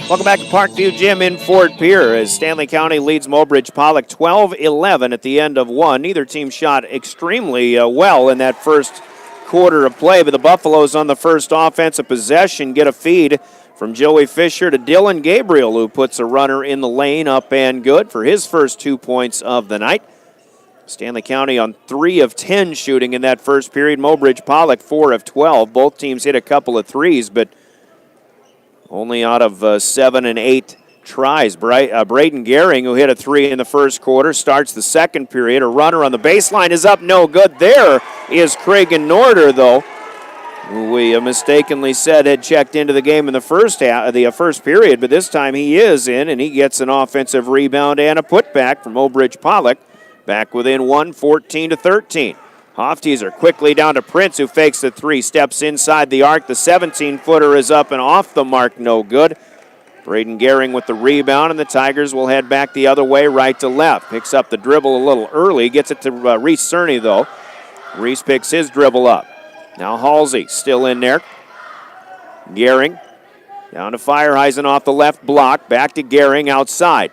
[SPEAKER 2] Welcome back to Parkview Gym in Fort Pierre as Stanley County leads Mobridge-Pollock 12-11 at the end of one. Neither team shot extremely well in that first quarter of play, but the Buffaloes on the first offensive possession get a feed from Joey Fischer to Dylan Gabriel, who puts a runner in the lane up and good for his first 2 points of the night. Stanley County on 3 of 10 shooting in that first period. Mobridge-Pollock 4 of 12. Both teams hit a couple of threes, but only out of 7 and 8 tries. Braden Gehring, who hit a 3 in the first quarter, starts the second period. A runner on the baseline is up, no good. There is Cragen Norder, though, who we mistakenly said had checked into the game in the first period, but this time he is in, and he gets an offensive rebound and a putback from Mobridge-Pollock. Back within 1, 14-13. Hofteser quickly down to Prince, who fakes the 3, steps inside the arc. The 17-footer is up and off the mark, no good. Braden Gehring with the rebound, and the Tigers will head back the other way, right to left. Picks up the dribble a little early, gets it to Reese Cerny, though. Reese picks his dribble up. Now Halsey still in there. Gehring Down to Fireheisen off the left block. Back to Gehring outside.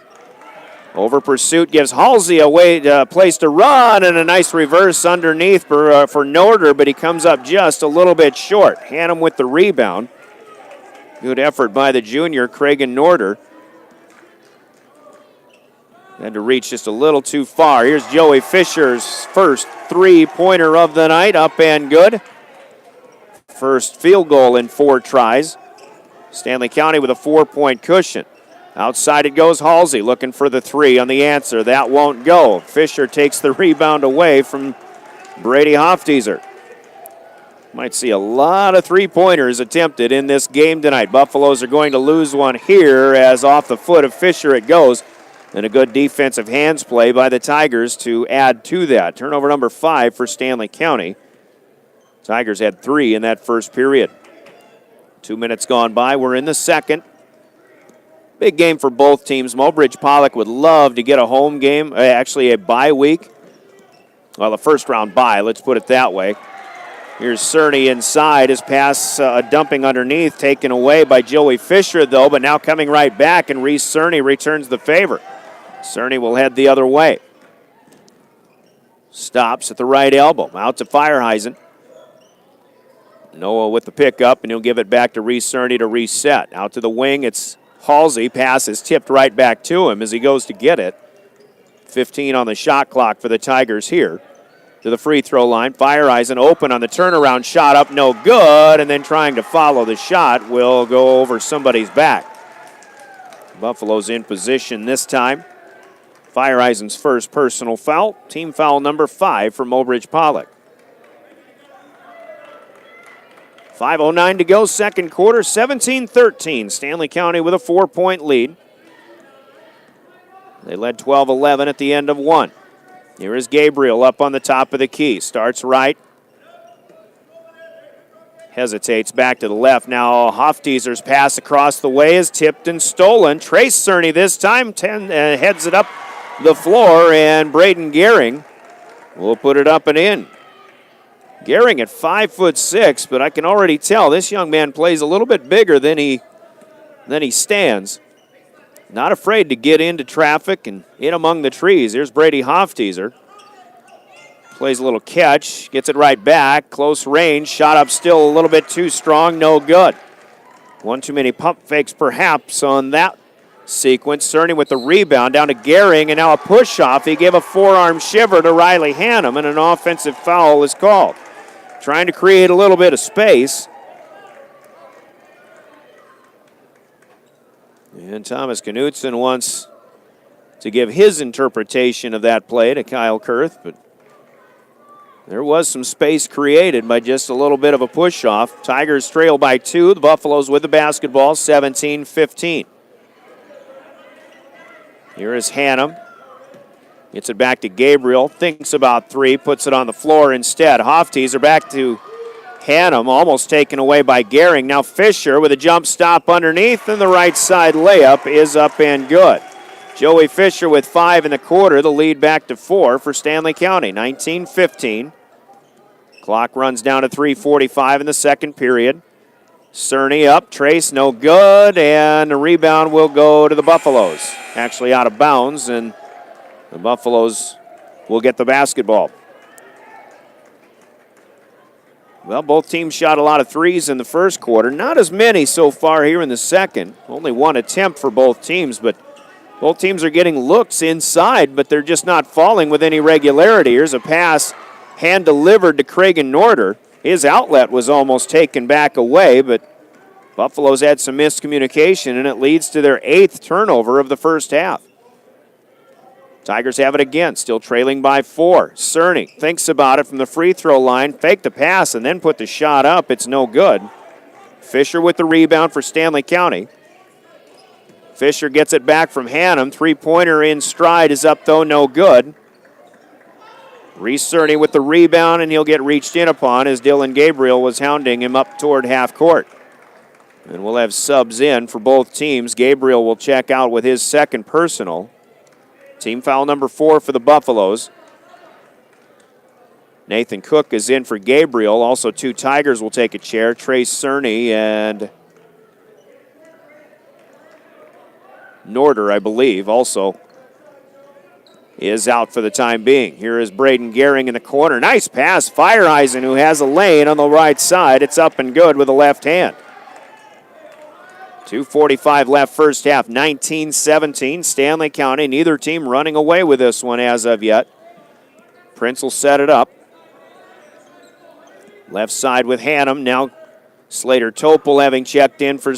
[SPEAKER 2] Over pursuit gives Halsey a place to run, and a nice reverse underneath for Norder, but he comes up just a little bit short. Hannum with the rebound. Good effort by the junior, Cragen Norder. Had to reach just a little too far. Here's Joey Fischer's first three-pointer of the night, up and good. First field goal in 4 tries. Stanley County with a 4-point cushion. Outside it goes Halsey, looking for the 3 on the answer. That won't go. Fischer takes the rebound away from Brady Hofteaser. Might see a lot of three-pointers attempted in this game tonight. Buffaloes are going to lose one here as off the foot of Fischer it goes. And a good defensive hands play by the Tigers to add to that. Turnover number 5 for Stanley County. Tigers had 3 in that first period. 2 minutes gone by. We're in the second. Big game for both teams. Mobridge-Pollock would love to get a home game, actually a bye week. Well, a first-round bye, let's put it that way. Here's Cerny inside. His pass dumping underneath, taken away by Joey Fischer, though, but now coming right back, and Reese Cerny returns the favor. Cerny will head the other way. Stops at the right elbow. Out to Fireheisen. Noah with the pickup, and he'll give it back to Reese Cerny to reset. Out to the wing, it's Halsey. Pass is tipped right back to him as he goes to get it. 15 on the shot clock for the Tigers here. To the free throw line. Fireheisen open on the turnaround shot up, no good, and then trying to follow the shot will go over somebody's back. Buffalo's in position this time. Fireheisen's first personal foul. Team foul number 5 for Mobridge-Pollock. 5:09 to go, second quarter, 17-13. Stanley County with a 4-point lead. They led 12-11 at the end of 1. Here is Gabriel up on the top of the key. Starts right. Hesitates back to the left. Now Hofteaser's pass across the way is tipped and stolen. Trace Cerny this time heads it up the floor, and Braden Gehring will put it up and in. Gehring at 5'6", but I can already tell this young man plays a little bit bigger than he stands. Not afraid to get into traffic and in among the trees. Here's Brady Hofteaser. Plays a little catch, gets it right back. Close range, shot up still a little bit too strong, no good. One too many pump fakes perhaps on that sequence. Cerny with the rebound down to Gehring, and now a push-off. He gave a forearm shiver to Riley Hannum, and an offensive foul is called. Trying to create a little bit of space. And Thomas Knutson wants to give his interpretation of that play to Kyle Kurth, but there was some space created by just a little bit of a push-off. Tigers trail by 2. The Buffaloes with the basketball, 17-15. Here is Hannum. Gets it back to Gabriel. Thinks about 3, puts it on the floor instead. Hofteaser back to Hannum, almost taken away by Gehring. Now Fischer with a jump stop underneath, and the right side layup is up and good. Joey Fischer with 5 in the quarter, the lead back to 4 for Stanley County, 19-15. Clock runs down to 3:45 in the second period. Cerny up, Trace no good, and the rebound will go to the Buffaloes. Actually out of bounds, and the Buffaloes will get the basketball. Well, both teams shot a lot of threes in the first quarter. Not as many so far here in the second. Only one attempt for both teams, but both teams are getting looks inside, but they're just not falling with any regularity. Here's a pass hand-delivered to Cragen Norder. His outlet was almost taken back away, but Buffalo's had some miscommunication, and it leads to their 8th turnover of the first half. Tigers have it again, still trailing by 4. Cerny thinks about it from the free throw line, faked the pass, and then put the shot up. It's no good. Fischer with the rebound for Stanley County. Fischer gets it back from Hannum. Three-pointer in stride is up, though, no good. Reese Cerny with the rebound, and he'll get reached in upon as Dylan Gabriel was hounding him up toward half court. And we'll have subs in for both teams. Gabriel will check out with his second personal. Team foul number 4 for the Buffaloes. Nathan Cook is in for Gabriel. Also 2 Tigers will take a chair. Trace Cerny and Norder, I believe, also is out for the time being. Here is Braden Gehring in the corner. Nice pass. Fireeisen, who has a lane on the right side. It's up and good with the left hand. 2:45 left first half, 19-17. Stanley County, neither team running away with this one as of yet. Prince will set it up. Left side with Hannum. Now Slater Topol having checked in for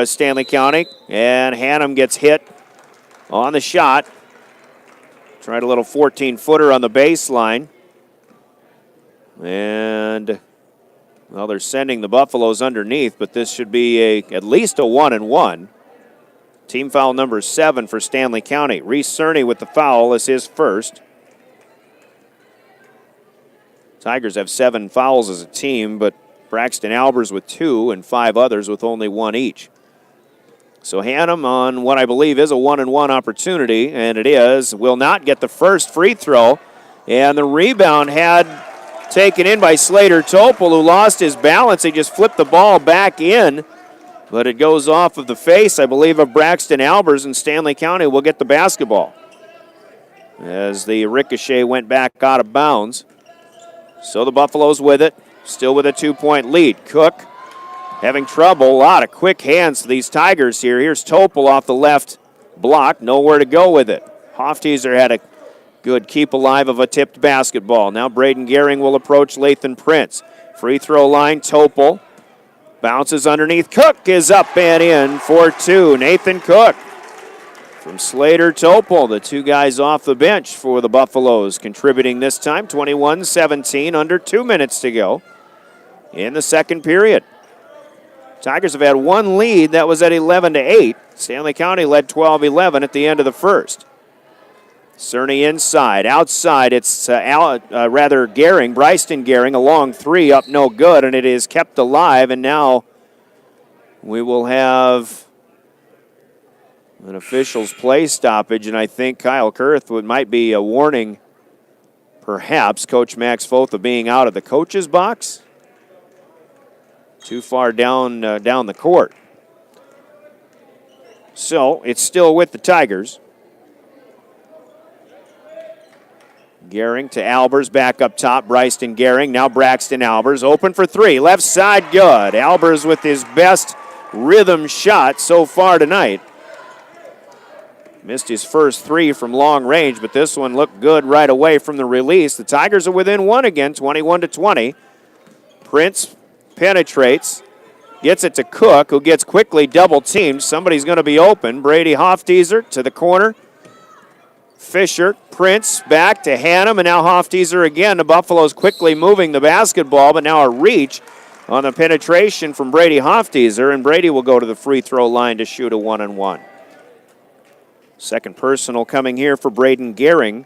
[SPEAKER 2] Stanley County. And Hannum gets hit on the shot. Tried a little 14-footer on the baseline. And, well, they're sending the Buffaloes underneath, but this should be at least a 1-and-1. Team foul number 7 for Stanley County. Reese Cerny with the foul is his first. Tigers have 7 fouls as a team, but Braxton Albers with 2 and 5 others with only 1 each. So Hannum on what I believe is a 1-and-1 opportunity, and it is. Will not get the first free throw, and the rebound had taken in by Slater Topol, who lost his balance. He just flipped the ball back in, but it goes off of the face, I believe, of Braxton Albers, and Stanley County will get the basketball as the ricochet went back out of bounds. So the Buffaloes with it, still with a 2-point lead. Cook having trouble, a lot of quick hands to these Tigers here. Here's Topol off the left block, nowhere to go with it. Hofteser had a good keep alive of a tipped basketball. Now Braden Gehring will approach Lathan Prince. Free throw line, Topol bounces underneath. Cook is up and in for 2. Nathan Cook from Slater Topol, the 2 guys off the bench for the Buffaloes, contributing this time. 21-17, under 2 minutes to go in the second period. Tigers have had 1 lead. That was at 11-8. Stanley County led 12-11 at the end of the first. Cerny inside. Outside, it's Gehring, Bryson Gehring, a long 3 up no good, and it is kept alive. And now we will have an official's play stoppage, and I think Kyle Kurth might be a warning, perhaps, Coach Max Foth of being out of the coach's box. Too far down the court. So it's still with the Tigers. Gehring to Albers, back up top. Bryson Gehring, now Braxton Albers, open for 3. Left side, good. Albers with his best rhythm shot so far tonight. Missed his first 3 from long range, but this one looked good right away from the release. The Tigers are within 1 again, 21-20. Prince penetrates, gets it to Cook, who gets quickly double-teamed. Somebody's going to be open. Brady Hofteser to the corner. Fischer, Prince, back to Hannum, and now Hofteser again. The Buffaloes quickly moving the basketball, but now a reach on the penetration from Brady Hofteser, and Brady will go to the free throw line to shoot a 1-and-1. Second personal coming here for Braden Gehring.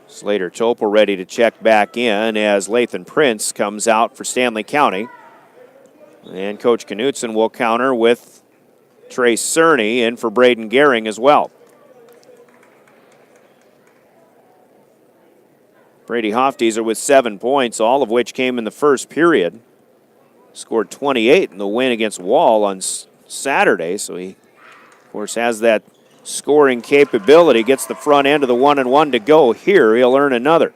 [SPEAKER 2] Slater Topol ready to check back in as Lathan Prince comes out for Stanley County. And Coach Knutson will counter with Trace Cerny in for Braden Gehring as well. Brady Hofteser with 7 points, all of which came in the first period. Scored 28 in the win against Wall on Saturday, so he, of course, has that scoring capability. Gets the front end of the 1-and-1 to go here. He'll earn another.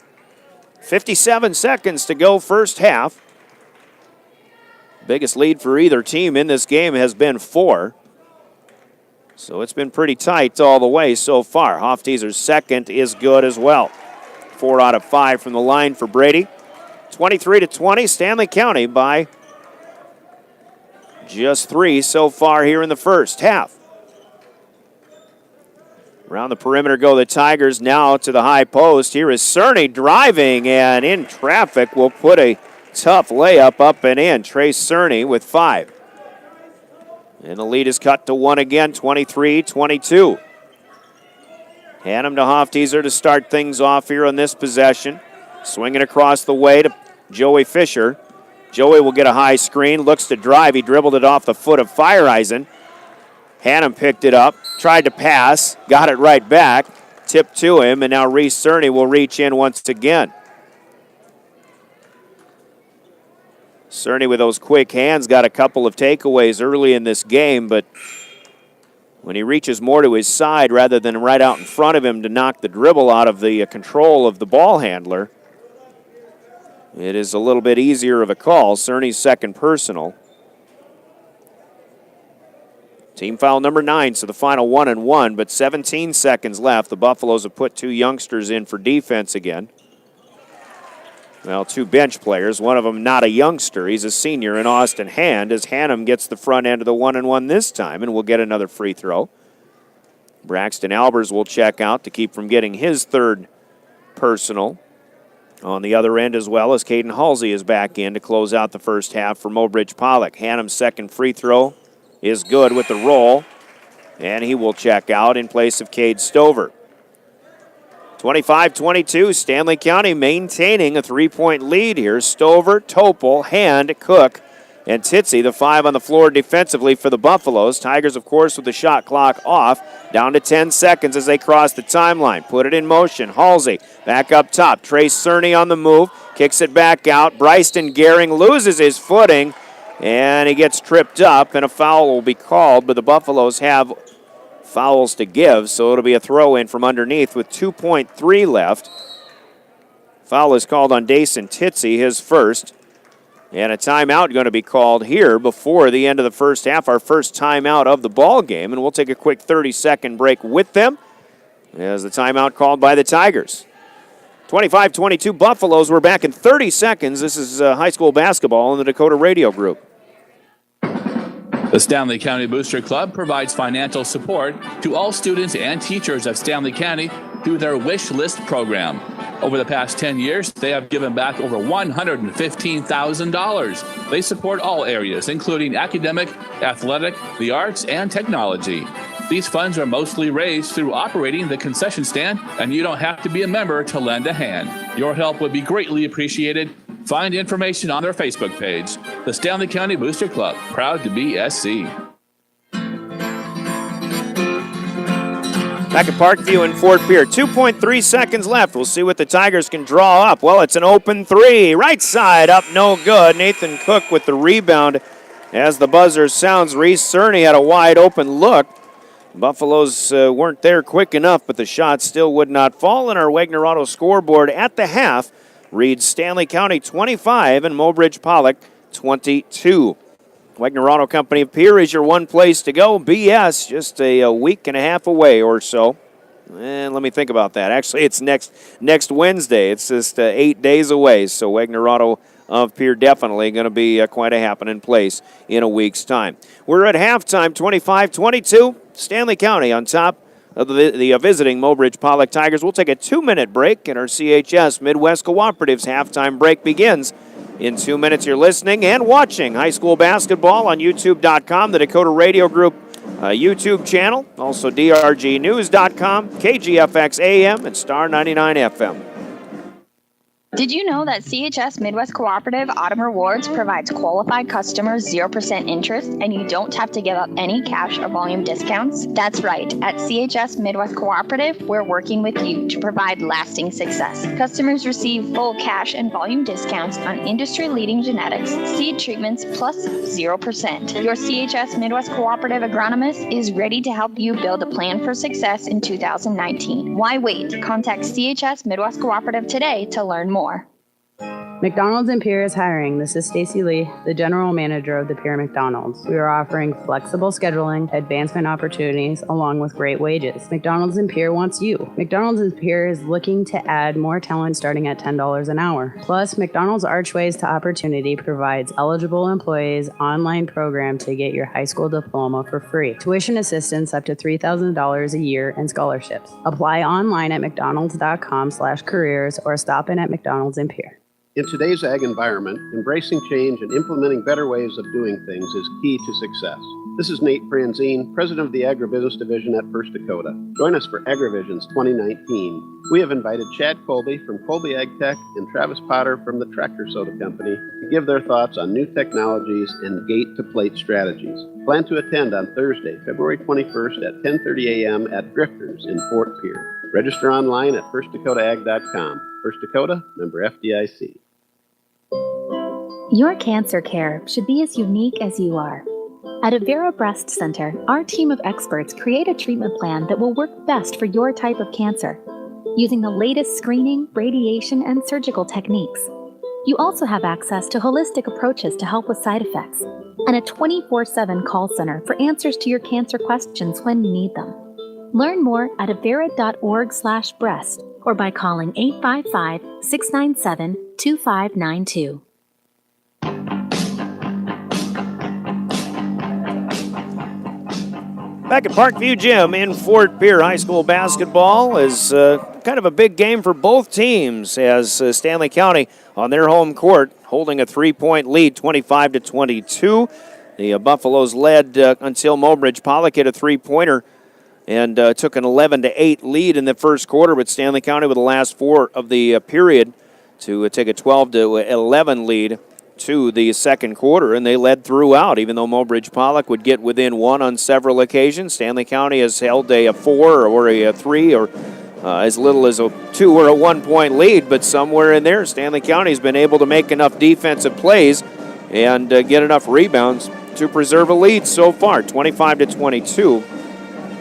[SPEAKER 2] 57 seconds to go first half. Biggest lead for either team in this game has been 4. So it's been pretty tight all the way so far. Hofteser's second is good as well. 4 out of 5 from the line for Brady. 23-20, Stanley County by just 3 so far here in the first half. Around the perimeter go the Tigers, now to the high post. Here is Cerny driving, and in traffic will put a tough layup up and in. Trace Cerny with 5. And the lead is cut to 1 again, 23-22. Hannum to Hofteser to start things off here on this possession. Swinging across the way to Joey Fischer. Joey will get a high screen, looks to drive. He dribbled it off the foot of Fireeisen. Hannum picked it up, tried to pass, got it right back, tipped to him, and now Reese Cerny will reach in once again. Cerny with those quick hands got a couple of takeaways early in this game, but when he reaches more to his side rather than right out in front of him to knock the dribble out of the control of the ball handler, it is a little bit easier of a call. Cerny's second personal. Team foul number 9, so the final 1-1, but 17 seconds left. The Buffaloes have put 2 youngsters in for defense again. Well, 2 bench players, one of them not a youngster. He's a senior in Austin Hand, as Hannum gets the front end of the 1-1 this time, and we'll get another free throw. Braxton Albers will check out to keep from getting his third personal. On the other end as well as Caden Halsey is back in to close out the first half for Mobridge-Pollock. Hannum's second free throw is good with the roll, and he will check out in place of Cade Stover. 25-22, Stanley County maintaining a 3-point lead here. Stover, Topol, Hand, Cook, and Titsy, the 5 on the floor defensively for the Buffaloes. Tigers, of course, with the shot clock off, down to 10 seconds as they cross the timeline. Put it in motion. Halsey back up top. Trace Cerny on the move, kicks it back out. Bryston Gehring loses his footing, and he gets tripped up, and a foul will be called, but the Buffaloes have fouls to give, so it'll be a throw-in from underneath with 2.3 left. Foul is called on Dason Titsy, his first. And a timeout going to be called here before the end of the first half, our first timeout of the ball game, and we'll take a quick 30-second break with them as the timeout called by the Tigers. 25-22 Buffaloes. We're back in 30 seconds. This is high school basketball in the Dakota Radio Group.
[SPEAKER 6] The Stanley County Booster Club provides financial support to all students and teachers of Stanley County through their Wish List program. Over the past 10 years, they have given back over $115,000. They support all areas, including academic, athletic, the arts, and technology. These funds are mostly raised through operating the concession stand, and you don't have to be a member to lend a hand. Your help would be greatly appreciated. Find information on their Facebook page. The Stanley County Booster Club, proud to be SC.
[SPEAKER 2] Back at Parkview in Fort Pierre, 2.3 seconds left. We'll see what the Tigers can draw up. Well, it's an open 3. Right side up, no good. Nathan Cook with the rebound as the buzzer sounds. Reese Cerny had a wide open look. Buffaloes weren't there quick enough, but the shot still would not fall. And our Wagner Auto scoreboard at the half reads Stanley County 25 and Mobridge-Pollock 22. Wagner Auto Company of Pierre is your one place to go. BS just a week and a half away or so. And let me think about that. Actually, it's next Wednesday. It's just 8 days away. So Wagner Auto of Pierre definitely going to be quite a happening place in a week's time. We're at halftime, 25-22. Stanley County on top of the visiting Mobridge-Pollock Tigers. We'll take a 2-minute break, and our CHS Midwest Cooperative's halftime break begins in 2 minutes. You're listening and watching high school basketball on YouTube.com, the Dakota Radio Group YouTube channel, also DRGnews.com, KGFX AM, and Star 99 FM.
[SPEAKER 16] Did you know that CHS Midwest Cooperative Autumn Rewards provides qualified customers 0% interest and you don't have to give up any cash or volume discounts? That's right. At CHS Midwest Cooperative, we're working with you to provide lasting success. Customers receive full cash and volume discounts on industry-leading genetics, seed treatments, plus 0%. Your CHS Midwest Cooperative agronomist is ready to help you build a plan for success in 2019. Why wait? Contact CHS Midwest Cooperative today to learn more.
[SPEAKER 3] McDonald's in Pierre is hiring. This is Stacy Lee, the general manager of the Pierre McDonald's. We are offering flexible scheduling, advancement opportunities, along with great wages. McDonald's in Pierre wants you. McDonald's in Pierre is looking to add more talent starting at $10 an hour. Plus, McDonald's Archways to Opportunity provides eligible employees online program to get your high school diploma for free. Tuition assistance up to $3,000 a year and scholarships. Apply online at mcdonalds.com/careers or stop in at McDonald's in Pierre.
[SPEAKER 4] In today's ag environment, embracing change and implementing better ways of doing things is key to success. This is Nate Franzine, president of the Agribusiness Division at First Dakota. Join us for AgriVisions 2019. We have invited Chad Colby from Colby Ag Tech and Travis Potter from the Tractor Soda Company to give their thoughts on new technologies and gate-to-plate strategies. Plan to attend on Thursday, February 21st at 10:30 a.m. at Drifters in Fort Pierre. Register online at firstdakotaag.com. First Dakota, member FDIC.
[SPEAKER 5] Your cancer care should be as unique as you are. At Avera Breast Center, our team of experts create a treatment plan that will work best for your type of cancer, using the latest screening, radiation, and surgical techniques. You also have access to holistic approaches to help with side effects, and a 24/7 call center for answers to your cancer questions when you need them. Learn more at avera.org/breast or by calling 855-697-2592.
[SPEAKER 2] Back at Parkview Gym in Fort Pierre, high school basketball is kind of a big game for both teams as Stanley County on their home court holding a 3-point lead, 25-22. The Buffaloes led until Mobridge-Pollock hit a three-pointer and took an 11-8 lead in the first quarter, but Stanley County with the last four of the period to take a 12-11 lead to the second quarter, and they led throughout, even though Mobridge-Pollock would get within one on several occasions. Stanley County has held a 4 or a 3 or as little as a 2 or a 1-point lead, but somewhere in there, Stanley County has been able to make enough defensive plays and get enough rebounds to preserve a lead so far, 25-22,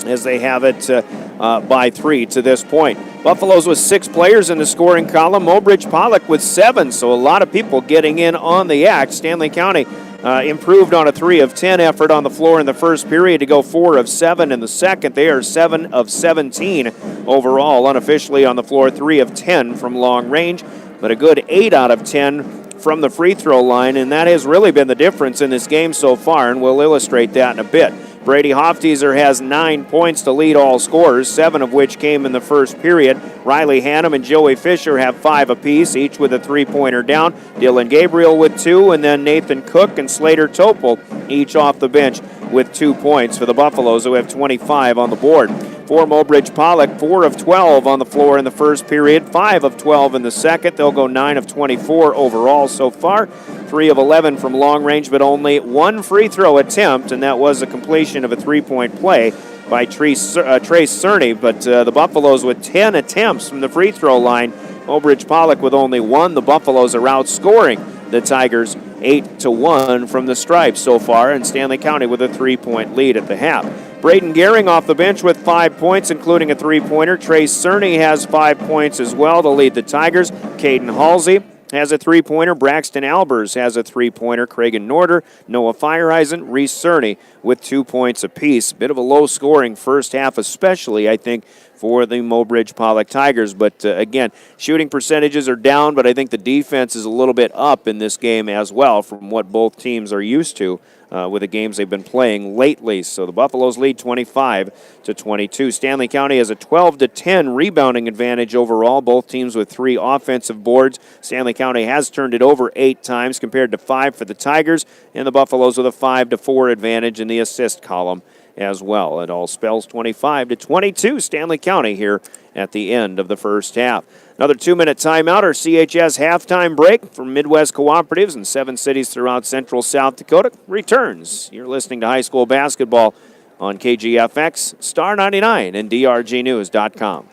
[SPEAKER 2] as they have it by 3 to this point. Buffaloes with 6 players in the scoring column, Mobridge-Pollock with 7, so a lot of people getting in on the act. Stanley County improved on a 3 of 10 effort on the floor in the first period to go 4 of 7 in the second. They are 7 of 17 overall, unofficially on the floor, 3 of 10 from long range, but a good 8 out of 10 from the free throw line, and that has really been the difference in this game so far, and we'll illustrate that in a bit. Brady Hofteser has 9 points to lead all scorers, 7 of which came in the first period. Riley Hannum and Joey Fischer have 5 apiece, each with a three-pointer down. Dylan Gabriel with 2, and then Nathan Cook and Slater Topol each off the bench with 2 points for the Buffaloes, who have 25 on the board. For Mobridge-Pollock, 4 of 12 on the floor in the first period, 5 of 12 in the second. They'll go 9 of 24 overall so far, 3 of 11 from long range, but only 1 free throw attempt, and that was a completion of a three-point play by Trace Cerny. But the Buffaloes with 10 attempts from the free throw line, Mobridge-Pollock with only 1. The Buffaloes are outscoring the Tigers 8-1 from the stripes so far, and Stanley County with a 3-point lead at the half. Braden Gehring off the bench with 5 points, including a three-pointer. Trace Cerny has 5 points as well to lead the Tigers. Caden Halsey has a three-pointer. Braxton Albers has a three-pointer. Cragen Norder, Noah Fireheisen, Reese Cerny with 2 points apiece. Bit of a low-scoring first half, especially, I think, for the Mobridge-Pollock Tigers. But, again, shooting percentages are down, but I think the defense is a little bit up in this game as well from what both teams are used to with the games they've been playing lately. So the Buffaloes lead 25-22. Stanley County has a 12-10 rebounding advantage overall, both teams with 3 offensive boards. Stanley County has turned it over 8 times compared to 5 for the Tigers, and the Buffaloes with a 5-4 advantage in the assist column as well. It all spells 25-22 Stanley County here at the end of the first half. Another 2-minute timeout, or CHS halftime break from Midwest Cooperatives in 7 cities throughout central South Dakota returns. You're listening to high school basketball on KGFX, Star 99, and DRGnews.com.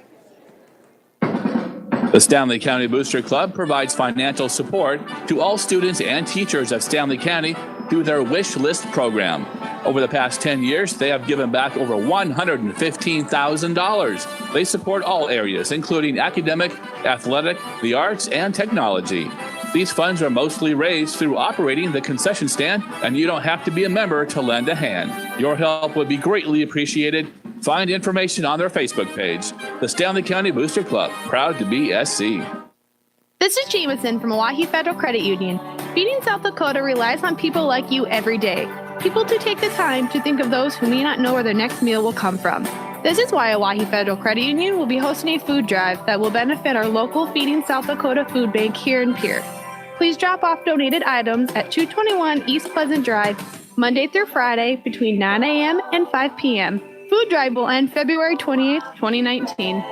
[SPEAKER 6] The Stanley County Booster Club provides financial support to all students and teachers of Stanley County through their Wish List program. Over the past 10 years, they have given back over $115,000. They support all areas, including academic, athletic, the arts, and technology. These funds are mostly raised through operating the concession stand, and you don't have to be a member to lend a hand. Your help would be greatly appreciated. Find information on their Facebook page. The Stanley County Booster Club, proud to be SC.
[SPEAKER 12] This is Jameson from Oahe Federal Credit Union. Feeding South Dakota relies on people like you every day. People to take the time to think of those who may not know where their next meal will come from. This is why Oahe Federal Credit Union will be hosting a food drive that will benefit our local Feeding South Dakota food bank here in Pierre. Please drop off donated items at 221 East Pleasant Drive, Monday through Friday between 9 a.m. and 5 p.m. Food drive will end February 28th, 2019.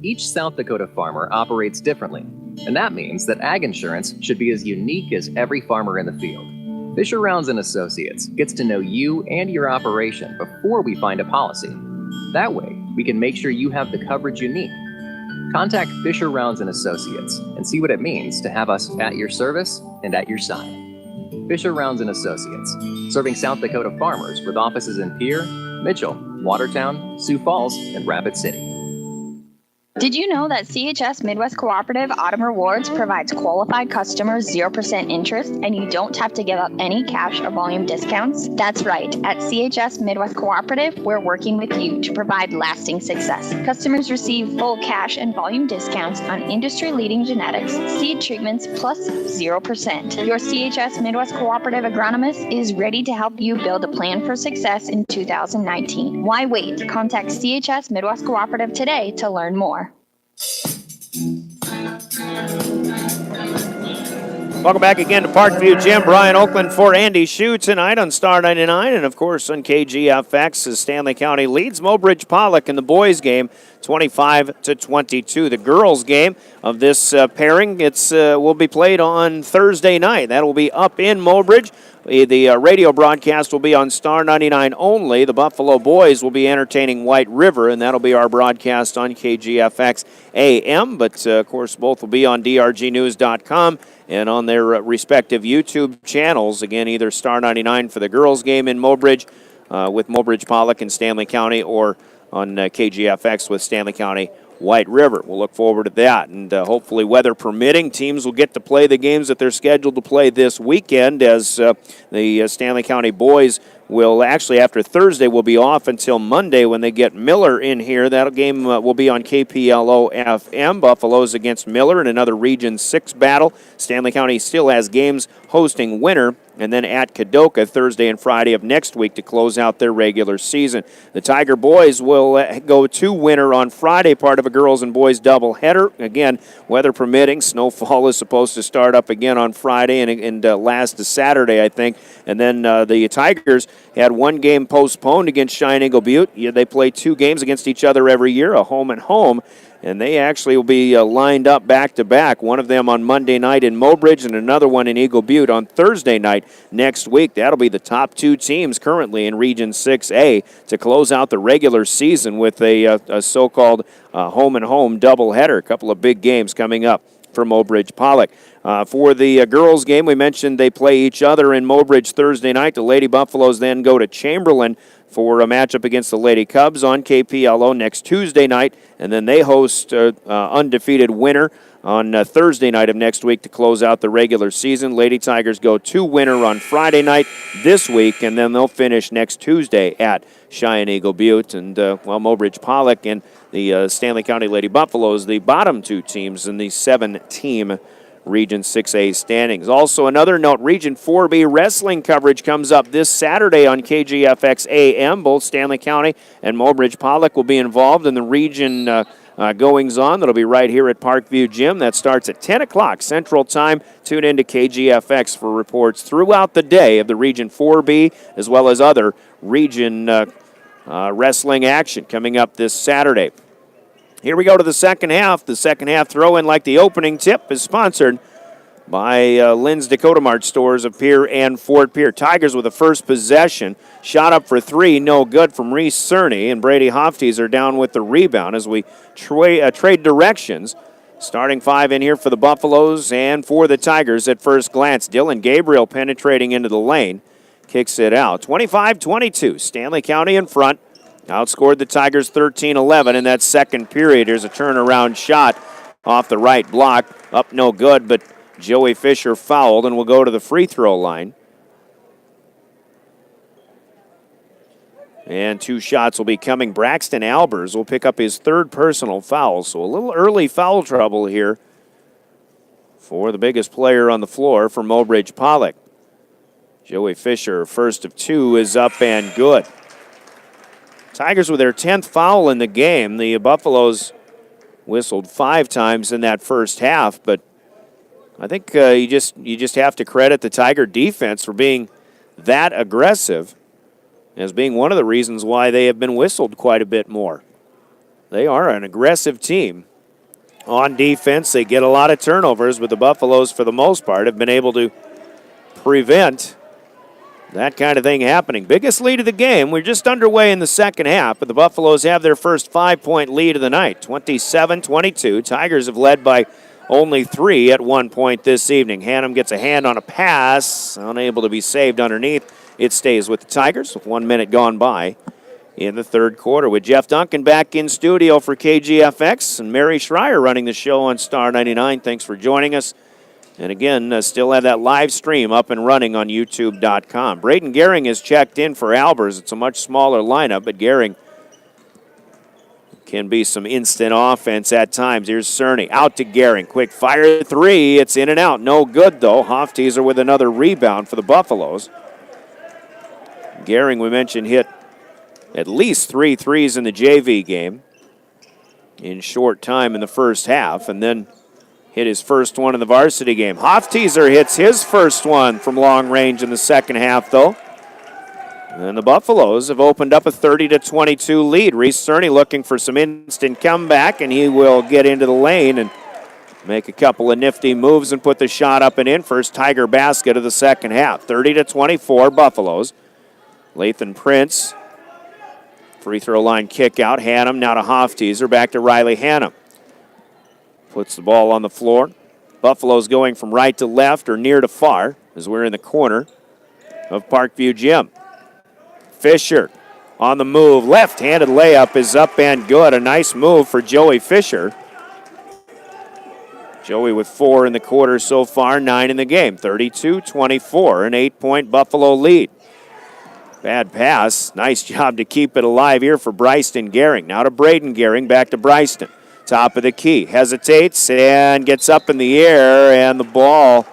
[SPEAKER 13] Each South Dakota farmer operates differently, and that means that ag insurance should be as unique as every farmer in the field. Fischer Rounds & Associates gets to know you and your operation before we find a policy. That way, we can make sure you have the coverage you need. Contact Fischer Rounds and Associates and see what it means to have us at your service and at your side. Fischer Rounds and Associates, serving South Dakota farmers with offices in Pierre, Mitchell, Watertown, Sioux Falls, and Rapid City.
[SPEAKER 16] Did you know that CHS Midwest Cooperative Autumn Rewards provides qualified customers 0% interest and you don't have to give up any cash or volume discounts? That's right. At CHS Midwest Cooperative, we're working with you to provide lasting success. Customers receive full cash and volume discounts on industry-leading genetics, seed treatments, plus 0%. Your CHS Midwest Cooperative agronomist is ready to help you build a plan for success in 2019. Why wait? Contact CHS Midwest Cooperative today to learn more.
[SPEAKER 2] Welcome back again to Parkview Gym. Brian Oakland for Andy Shue tonight on Star 99 and, of course, on KGFX as Stanley County leads Mobridge-Pollock in the boys' game 25-22. The girls' game of this pairing will be played on Thursday night. That will be up in Mobridge. The radio broadcast will be on Star 99 only. The Buffalo boys will be entertaining White River, and that'll be our broadcast on KGFX AM. But, of course, both will be on drgnews.com and on their respective YouTube channels. Again, either Star 99 for the girls' game in Mobridge with Mobridge-Pollock in Stanley County, or on KGFX with Stanley County White River. We'll look forward to that, and hopefully, weather permitting, teams will get to play the games that they're scheduled to play this weekend, as the Stanley County boys will actually, after Thursday, will be off until Monday when they get Miller in here. That game will be on KPLO-FM. Buffaloes against Miller in another Region 6 battle. Stanley County still has games hosting Winter, and then at Kadoka Thursday and Friday of next week to close out their regular season. The Tiger boys will go to Winter on Friday, part of a girls and boys doubleheader. Again, weather permitting, snowfall is supposed to start up again on Friday and last to Saturday, I think. And then the Tigers had one game postponed against Cheyenne Eagle Butte. They play two games against each other every year, a home and home. And they actually will be lined up back-to-back, one of them on Monday night in Mobridge and another one in Eagle Butte on Thursday night next week. That'll be the top two teams currently in Region 6A to close out the regular season with a so-called home-and-home doubleheader. A couple of big games coming up for Mobridge-Pollock. For the girls' game, we mentioned they play each other in Mobridge Thursday night. The Lady Buffaloes then go to Chamberlain for a matchup against the Lady Cubs on KPLO next Tuesday night, and then they host undefeated Winter on Thursday night of next week to close out the regular season. Lady Tigers go to Winter on Friday night this week, and then they'll finish next Tuesday at Cheyenne Eagle Butte. And, Mobridge-Pollock and the Stanley County Lady Buffaloes, the bottom two teams in the 7-team Region 6A standings. Also, another note, Region 4B wrestling coverage comes up this Saturday on KGFX AM. Both Stanley County and Mobridge-Pollock will be involved in the region goings-on. That'll be right here at Parkview Gym. That starts at 10 o'clock Central Time. Tune in to KGFX for reports throughout the day of the Region 4B as well as other region wrestling action coming up this Saturday. Here we go to the second half. The second half throw-in, like the opening tip, is sponsored by Lynn's Dakota Mart stores of Pierre and Fort Pierre. Tigers with the first possession. Shot up for three, no good from Reese Cerny, and Brady Hofties are down with the rebound as we trade directions. Starting five in here for the Buffaloes and for the Tigers at first glance. Dylan Gabriel penetrating into the lane. Kicks it out. 25-22. Stanley County in front. Outscored the Tigers 13-11 in that second period. Here's a turnaround shot off the right block. Up no good, but Joey Fischer fouled and will go to the free throw line. And two shots will be coming. Braxton Albers will pick up his third personal foul. So a little early foul trouble here for the biggest player on the floor for Mobridge-Pollock. Joey Fischer, first of two, is up and good. Tigers with their 10th foul in the game. The Buffaloes whistled 5 times in that first half, but I think you just have to credit the Tiger defense for being that aggressive as being one of the reasons why they have been whistled quite a bit more. They are an aggressive team. On defense, they get a lot of turnovers, but the Buffaloes, for the most part, have been able to prevent that kind of thing happening. Biggest lead of the game. We're just underway in the second half, but the Buffaloes have their first 5-point lead of the night, 27-22. Tigers have led by only 3 at one point this evening. Hannum gets a hand on a pass, unable to be saved underneath. It stays with the Tigers with 1 minute gone by in the third quarter. With Jeff Duncan back in studio for KGFX and Mary Schreier running the show on Star 99. Thanks for joining us. And again, still have that live stream up and running on YouTube.com. Braden Gehring is checked in for Albers. It's a much smaller lineup, but Gehring can be some instant offense at times. Here's Cerny out to Gehring. Quick fire three. It's in and out. No good, though. Hofteaser with another rebound for the Buffaloes. Gehring, we mentioned, hit at least 3 threes in the JV game in short time in the first half, and then hit his first one in the varsity game. Hofteaser hits his first one from long range in the second half, though. And the Buffaloes have opened up a 30-22 lead. Reese Cerny looking for some instant comeback, and he will get into the lane and make a couple of nifty moves and put the shot up and in. First Tiger basket of the second half. 30-24 Buffaloes. Lathan Prince, free throw line kick out. Hannum now to Hofteaser, back to Riley Hannum. Puts the ball on the floor. Buffalo's going from right to left or near to far as we're in the corner of Parkview Gym. Fischer on the move. Left-handed layup is up and good. A nice move for Joey Fischer. Joey with 4 in the quarter so far, 9 in the game. 32-24, an 8-point Buffalo lead. Bad pass. Nice job to keep it alive here for Bryston Gehring. Now to Braden Gehring, back to Bryston. Top of the key, hesitates and gets up in the air, and the ball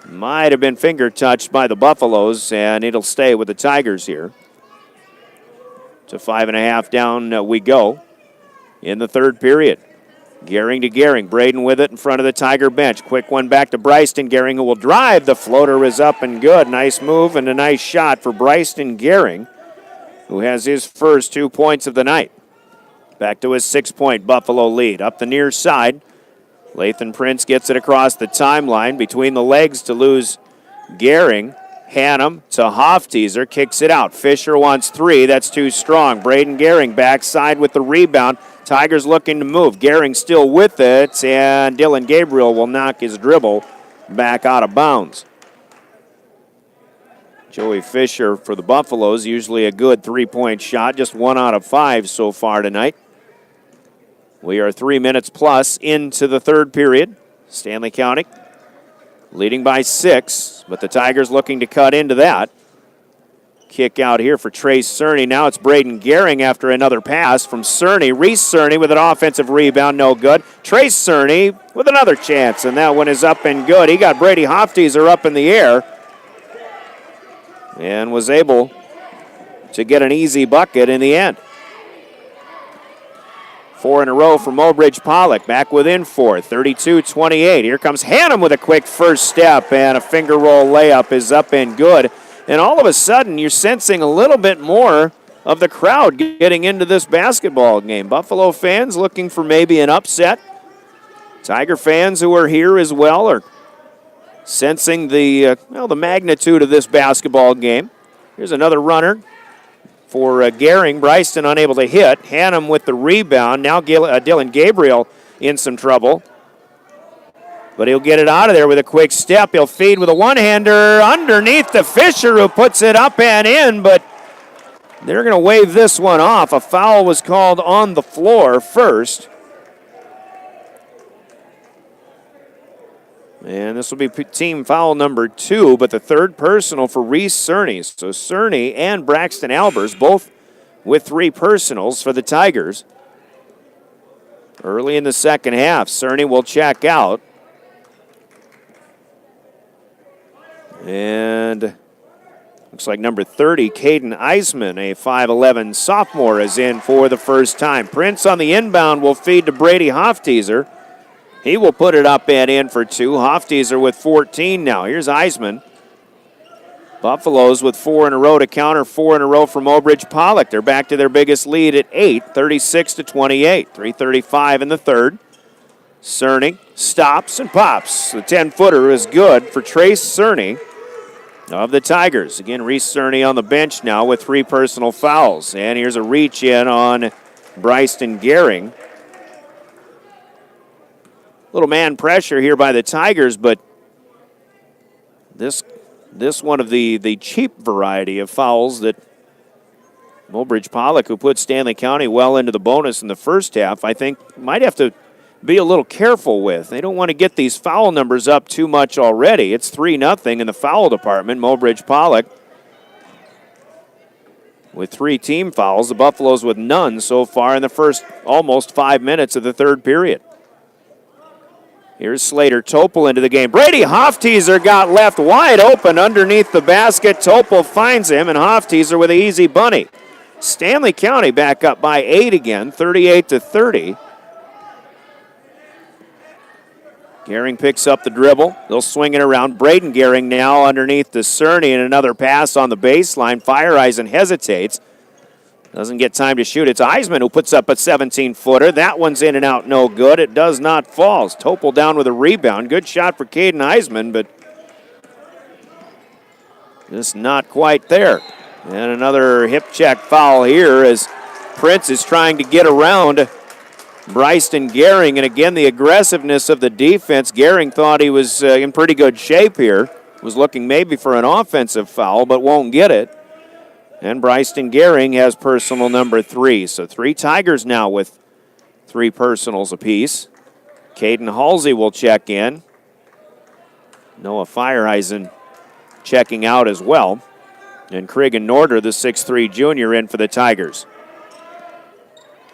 [SPEAKER 2] might have been finger touched by the Buffaloes, and it'll stay with the Tigers here. To 5.5 down we go in the third period. Gehring to Gehring, Braden with it in front of the Tiger bench. Quick one back to Bryston Gehring, who will drive. The floater is up and good. Nice move and a nice shot for Bryston Gehring, who has his first 2 points of the night. Back to his 6-point Buffalo lead. Up the near side, Lathan Prince gets it across the timeline between the legs to lose Gehring. Hannum to Hofteaser, kicks it out. Fischer wants 3. That's too strong. Braden Gehring backside with the rebound. Tigers looking to move. Gehring still with it, and Dylan Gabriel will knock his dribble back out of bounds. Joey Fischer for the Buffaloes, usually a good 3-point shot, just 1 out of 5 so far tonight. We are 3 minutes plus into the third period. Stanley County leading by 6, but the Tigers looking to cut into that. Kick out here for Trace Cerny. Now it's Braden Gehring after another pass from Cerny. Reese Cerny with an offensive rebound, no good. Trace Cerny with another chance, and that one is up and good. He got Brady Hofteaser up in the air and was able to get an easy bucket in the end. 4 in a row for Mobridge-Pollock, back within 4, 32-28. Here comes Hannum with a quick first step, and a finger roll layup is up and good. And all of a sudden, you're sensing a little bit more of the crowd getting into this basketball game. Buffalo fans looking for maybe an upset. Tiger fans who are here as well are sensing the magnitude of this basketball game. Here's another runner for Gehring. Bryston unable to hit. Hannum with the rebound. Now Dylan Gabriel in some trouble. But he'll get it out of there with a quick step. He'll feed with a one-hander underneath the Fischer, who puts it up and in, but they're going to wave this one off. A foul was called on the floor first. And this will be team foul number 2, but the third personal for Reese Cerny. So Cerny and Braxton Albers both with 3 personals for the Tigers. Early in the second half, Cerny will check out. And looks like number 30, Caden Eisman, a 5'11 sophomore, is in for the first time. Prince on the inbound will feed to Brady Hofteaser. He will put it up and in for 2. Hofteaser with 14 now. Here's Eisman. Buffaloes with 4 in a row to counter, 4 in a row from Mobridge-Pollock. They're back to their biggest lead at 8, 36-28. 3:35 in the third. Cerny stops and pops. The 10-footer is good for Trace Cerny. of the Tigers. Again, Reese Cerny on the bench now with 3 personal fouls. And here's a reach in on Bryson Gehring. Little man pressure here by the Tigers, but this one of the cheap variety of fouls that Mobridge-Pollock, who put Stanley County well into the bonus in the first half, I think might have to be a little careful with. They don't want to get these foul numbers up too much already. It's 3-0 in the foul department. Mobridge-Pollock with 3 team fouls. The Buffaloes with none so far in the first almost 5 minutes of the third period. Here's Slater Topol into the game. Brady Hofteaser got left wide open underneath the basket. Topol finds him, and Hofteaser with an easy bunny. Stanley County back up by 8 again, 38-30. Gehring picks up the dribble. They'll swing it around. Braden Gehring now underneath the Cerny, and another pass on the baseline. Fireeisen hesitates. Doesn't get time to shoot. It's Eisman who puts up a 17-footer. That one's in and out, no good. It does not fall. Topol down with a rebound. Good shot for Caden Eisman, but just not quite there. And another hip check foul here as Prince is trying to get around Bryson Gehring. And again, the aggressiveness of the defense. Gehring thought he was in pretty good shape here. Was looking maybe for an offensive foul, but won't get it. And Bryson Gehring has personal number 3. So 3 Tigers now with 3 personals apiece. Caden Halsey will check in. Noah Fireeisen checking out as well. And Cregan Norder, the 6'3 junior, in for the Tigers.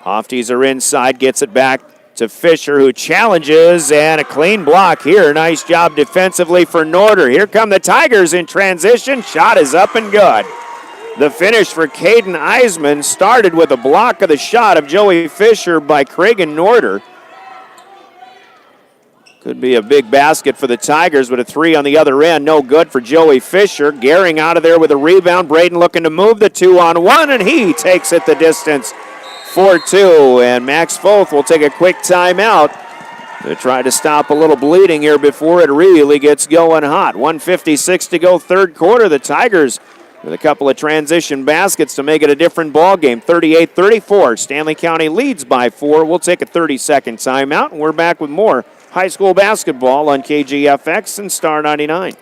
[SPEAKER 2] Hofteaser inside, gets it back to Fischer, who challenges, and a clean block here. Nice job defensively for Norder. Here come the Tigers in transition. Shot is up and good. The finish for Caden Eisman started with a block of the shot of Joey Fischer by Cregan Norder. Could be a big basket for the Tigers, but a 3 on the other end. No good for Joey Fischer. Gehring out of there with a rebound. Braden looking to move the 2-on-1, and he takes it the distance for 2. And Max Foth will take a quick timeout to try to stop a little bleeding here before it really gets going hot. 1:56 to go, third quarter. The Tigers with a couple of transition baskets to make it a different ball game. 38-34. Stanley County leads by 4. We'll take a 30-second timeout, and we're back with more high school basketball on KGFX and Star 99.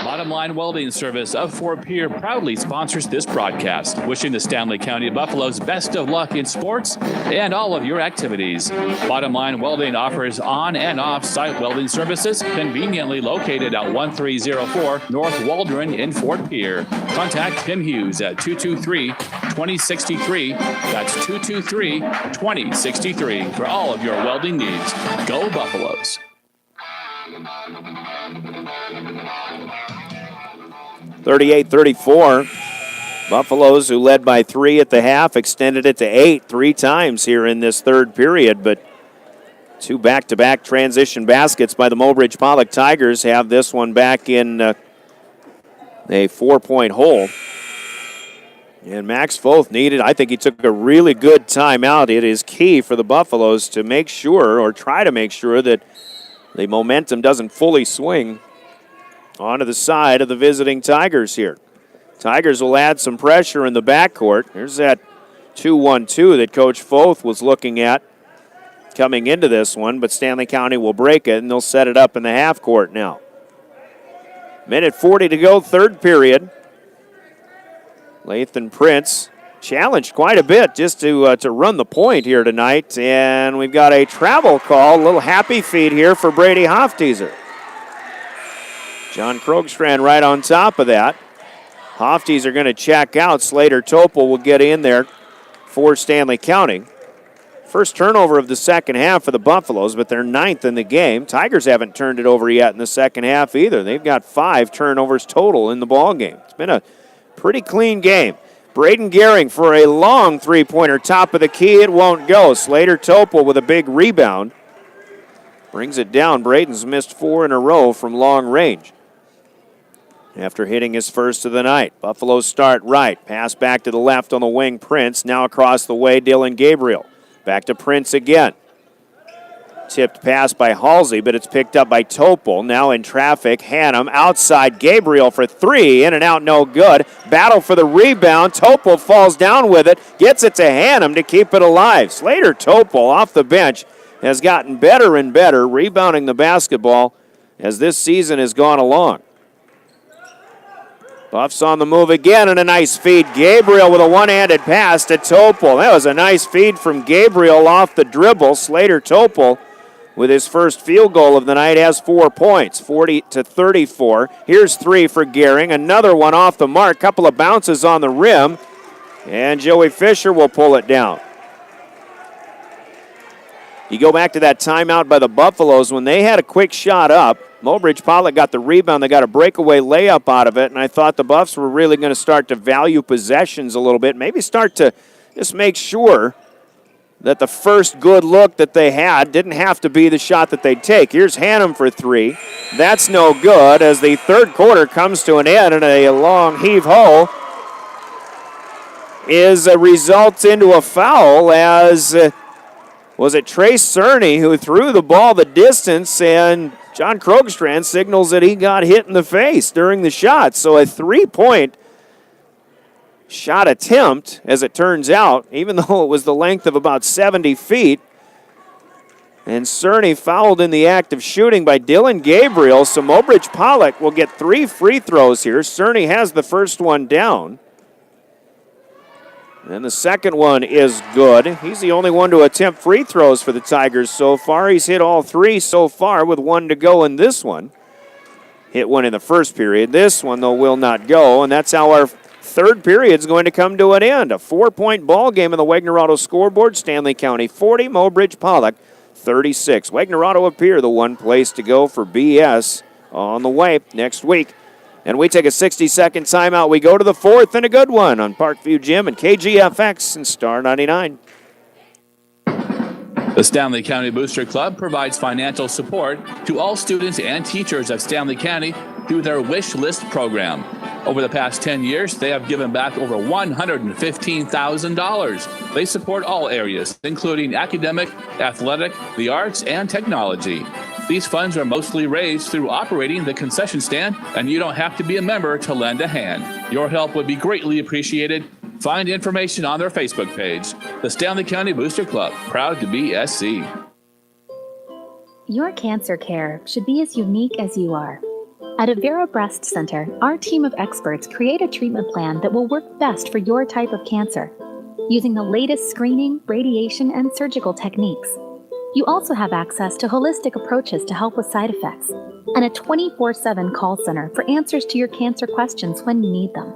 [SPEAKER 6] Bottom Line Welding Service of Fort Pierre proudly sponsors this broadcast, wishing the Stanley County Buffaloes best of luck in sports and all of your activities. Bottom Line Welding offers on and off-site welding services, conveniently located at 1304 North Waldron in Fort Pierre. Contact Tim Hughes at 223-2063. That's 223-2063 for all of your welding needs. Go Buffaloes!
[SPEAKER 2] 38-34. Buffaloes, who led by 3 at the half, extended it to 8 3 times here in this third period, but 2 back-to-back transition baskets by the Mobridge-Pollock Tigers have this one back in a 4-point hole. And Max Foth needed, I think he took a really good timeout. It is key for the Buffaloes to make sure, or try to make sure, that the momentum doesn't fully swing onto the side of the visiting Tigers here. Tigers will add some pressure in the backcourt. There's that 2-1-2 that Coach Foth was looking at coming into this one, but Stanley County will break it, and they'll set it up in the half court now. Minute 40 to go, third period. Lathan Prince challenged quite a bit just to run the point here tonight, and we've got a travel call, a little happy feet here for Brady Hofteaser. John Krogstrand right on top of that. Hofteaser going to check out. Slater Topol will get in there for Stanley County. First turnover of the second half for the Buffaloes, but they're 9th in the game. Tigers haven't turned it over yet in the second half either. They've got 5 turnovers total in the ball game. It's been a pretty clean game. Braden Gehring for a long three-pointer, top of the key. It won't go. Slater Topol with a big rebound. Brings it down. Braden's missed 4 in a row from long range after hitting his first of the night. Buffaloes start right. Pass back to the left on the wing. Prince. Now across the way, Dylan Gabriel. Back to Prince again. Tipped pass by Halsey, but it's picked up by Topol. Now in traffic, Hannum outside. Gabriel for three. In and out, no good. Battle for the rebound. Topol falls down with it. Gets it to Hannum to keep it alive. Slater Topol off the bench has gotten better and better rebounding the basketball as this season has gone along. Buffs on the move again, and a nice feed. Gabriel with a one-handed pass to Topol. That was a nice feed from Gabriel off the dribble. Slater Topol, with his first field goal of the night, has 4 points, 40-34. Here's three for Gehring. Another one off the mark. Couple of bounces on the rim, and Joey Fischer will pull it down. You go back to that timeout by the Buffaloes when they had a quick shot up. Mobridge-Pollock got the rebound. They got a breakaway layup out of it, and I thought the Buffs were really going to start to value possessions a little bit, maybe start to just make sure that the first good look that they had didn't have to be the shot that they'd take. Here's Hannum for three. That's no good as the third quarter comes to an end, and a long heave-ho is a result into a foul as was it Trace Cerny who threw the ball the distance, and John Krogstrand signals that he got hit in the face during the shot. So a three-point shot attempt, as it turns out, even though it was the length of about 70 feet. And Cerny fouled in the act of shooting by Dylan Gabriel, so Mobridge-Pollock will get 3 free throws here. Cerny has the first one down. And the second one is good. He's the only one to attempt free throws for the Tigers so far. He's hit all 3 so far with 1 to go in this one. Hit one in the first period. This one, though, will not go, and that's how our third period is going to come to an end. A 4-point ball game in the Wagner Auto scoreboard. Stanley County 40, Mobridge-Pollock 36. Wagner Auto appear the one place to go for BS on the way next week. And we take a 60-second timeout. We go to the fourth, and a good one on Parkview Gym and KGFX and Star 99.
[SPEAKER 6] The Stanley County Booster Club provides financial support to all students and teachers of Stanley County through their Wish List program. Over the past 10 years, they have given back over $115,000. They support all areas, including academic, athletic, the arts, and technology. These funds are mostly raised through operating the concession stand, and you don't have to be a member to lend a hand. Your help would be greatly appreciated. Find information on their Facebook page. The Stanley County Booster Club, proud to be SC.
[SPEAKER 5] Your cancer care should be as unique as you are. At Avera Breast Center, our team of experts create a treatment plan that will work best for your type of cancer, using the latest screening, radiation, and surgical techniques. You also have access to holistic approaches to help with side effects, and a 24/7 call center for answers to your cancer questions when you need them.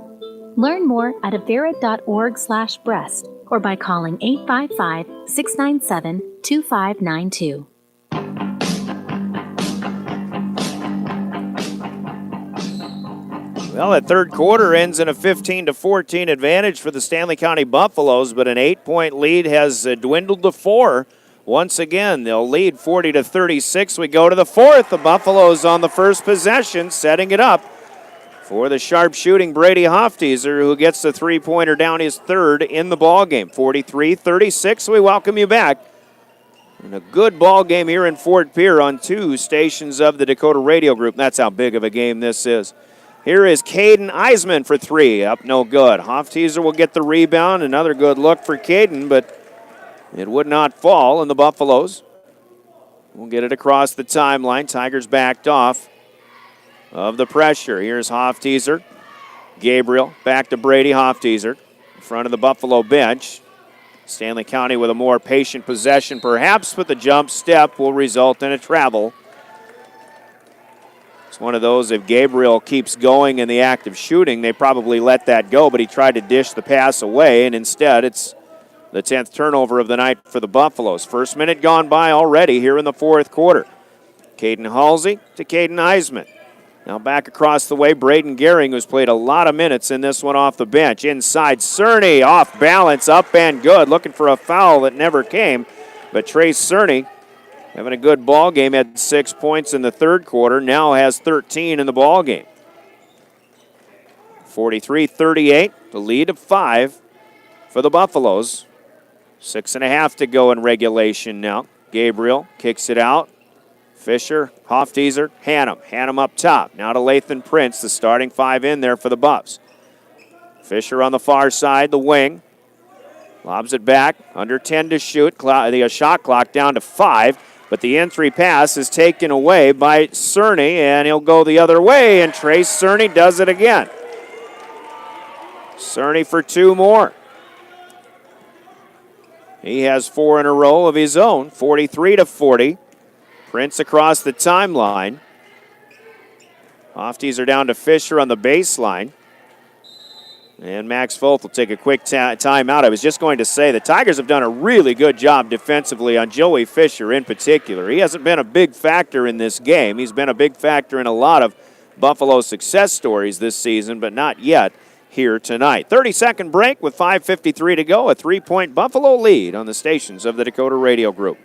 [SPEAKER 5] Learn more at avera.org/breast or by calling 855-697-2592.
[SPEAKER 2] Well, that third quarter ends in a 15-14 advantage for the Stanley County Buffaloes, but an 8-point lead has dwindled to 4. Once again, they'll lead 40-36. We go to the fourth. The Buffaloes on the first possession, setting it up for the sharp-shooting Brady Hofteaser, who gets the three-pointer down his third in the ballgame. 43-36. We welcome you back. And a good ball game here in Fort Pierre on 2 stations of the Dakota Radio Group. That's how big of a game this is. Here is Caden Eisman for 3. Up no good. Hofteaser will get the rebound. Another good look for Caden, but it would not fall, and the Buffaloes will get it across the timeline. Tigers backed off of the pressure. Here's Hofteaser. Gabriel back to Brady Hofteaser in front of the Buffalo bench. Stanley County with a more patient possession perhaps, but the jump step will result in a travel. It's one of those, if Gabriel keeps going in the act of shooting, they probably let that go, but he tried to dish the pass away, and instead it's the 10th turnover of the night for the Buffaloes. First minute gone by already here in the fourth quarter. Caden Halsey to Caden Eisman. Now back across the way, Braden Gehring, who's played a lot of minutes in this one off the bench. Inside, Cerny, off balance, up and good. Looking for a foul that never came. But Trace Cerny, having a good ball game, had 6 points in the third quarter, now has 13 in the ball game. 43-38, the lead of 5 for the Buffaloes. 6.5 to go in regulation now. Gabriel kicks it out. Fischer, Hofteaser, Hannum up top. Now to Lathan Prince, the starting five in there for the Buffs. Fischer on the far side, the wing. Lobs it back, under 10 to shoot. The shot clock down to 5, but the entry pass is taken away by Cerny, and he'll go the other way, and Trace Cerny does it again. Cerny for 2 more. He has 4 in a row of his own, 43-40. Prince across the timeline. Hofteaser down to Fischer on the baseline. And Max Folt will take a quick timeout. I was just going to say the Tigers have done a really good job defensively on Joey Fischer in particular. He hasn't been a big factor in this game. He's been a big factor in a lot of Buffalo success stories this season, but not yet here tonight. 30-second break with 5:53 to go. A 3-point Buffalo lead on the stations of the Dakota Radio Group.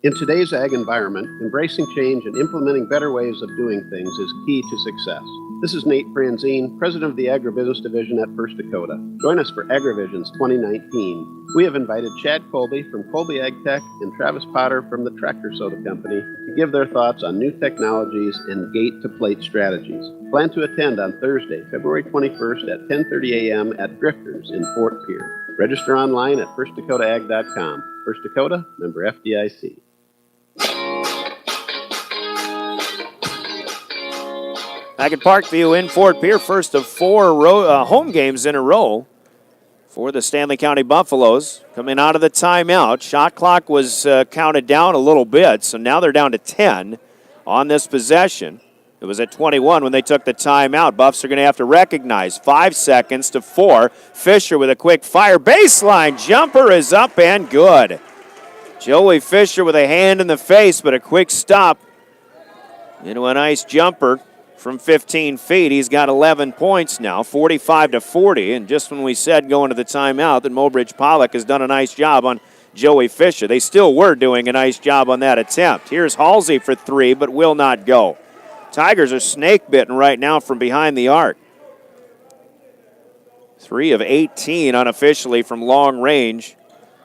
[SPEAKER 4] In today's ag environment, embracing change and implementing better ways of doing things is key to success. This is Nate Franzine, president of the Agribusiness Division at First Dakota. Join us for Agrivisions 2019. We have invited Chad Colby from Colby Ag Tech and Travis Potter from the Tractor Soda Company to give their thoughts on new technologies and gate-to-plate strategies. Plan to attend on Thursday, February 21st at 10:30 a.m. at Drifters in Fort Pierre. Register online at firstdakotaag.com. First Dakota, member FDIC.
[SPEAKER 2] Back at Parkview in Fort Pierre, first of 4 home games in a row for the Stanley County Buffaloes. Coming out of the timeout, shot clock was counted down a little bit, so now they're down to 10 on this possession. It was at 21 when they took the timeout. Buffs are going to have to recognize 5 seconds to 4. Fischer with a quick fire. Baseline jumper is up and good. Joey Fischer with a hand in the face, but a quick stop into a nice jumper from 15 feet. He's got 11 points now, 45-40. And just when we said going to the timeout that Mobridge-Pollock has done a nice job on Joey Fischer, they still were doing a nice job on that attempt. Here's Halsey for 3, but will not go. Tigers are snake-bitten right now from behind the arc. 3 of 18 unofficially from long range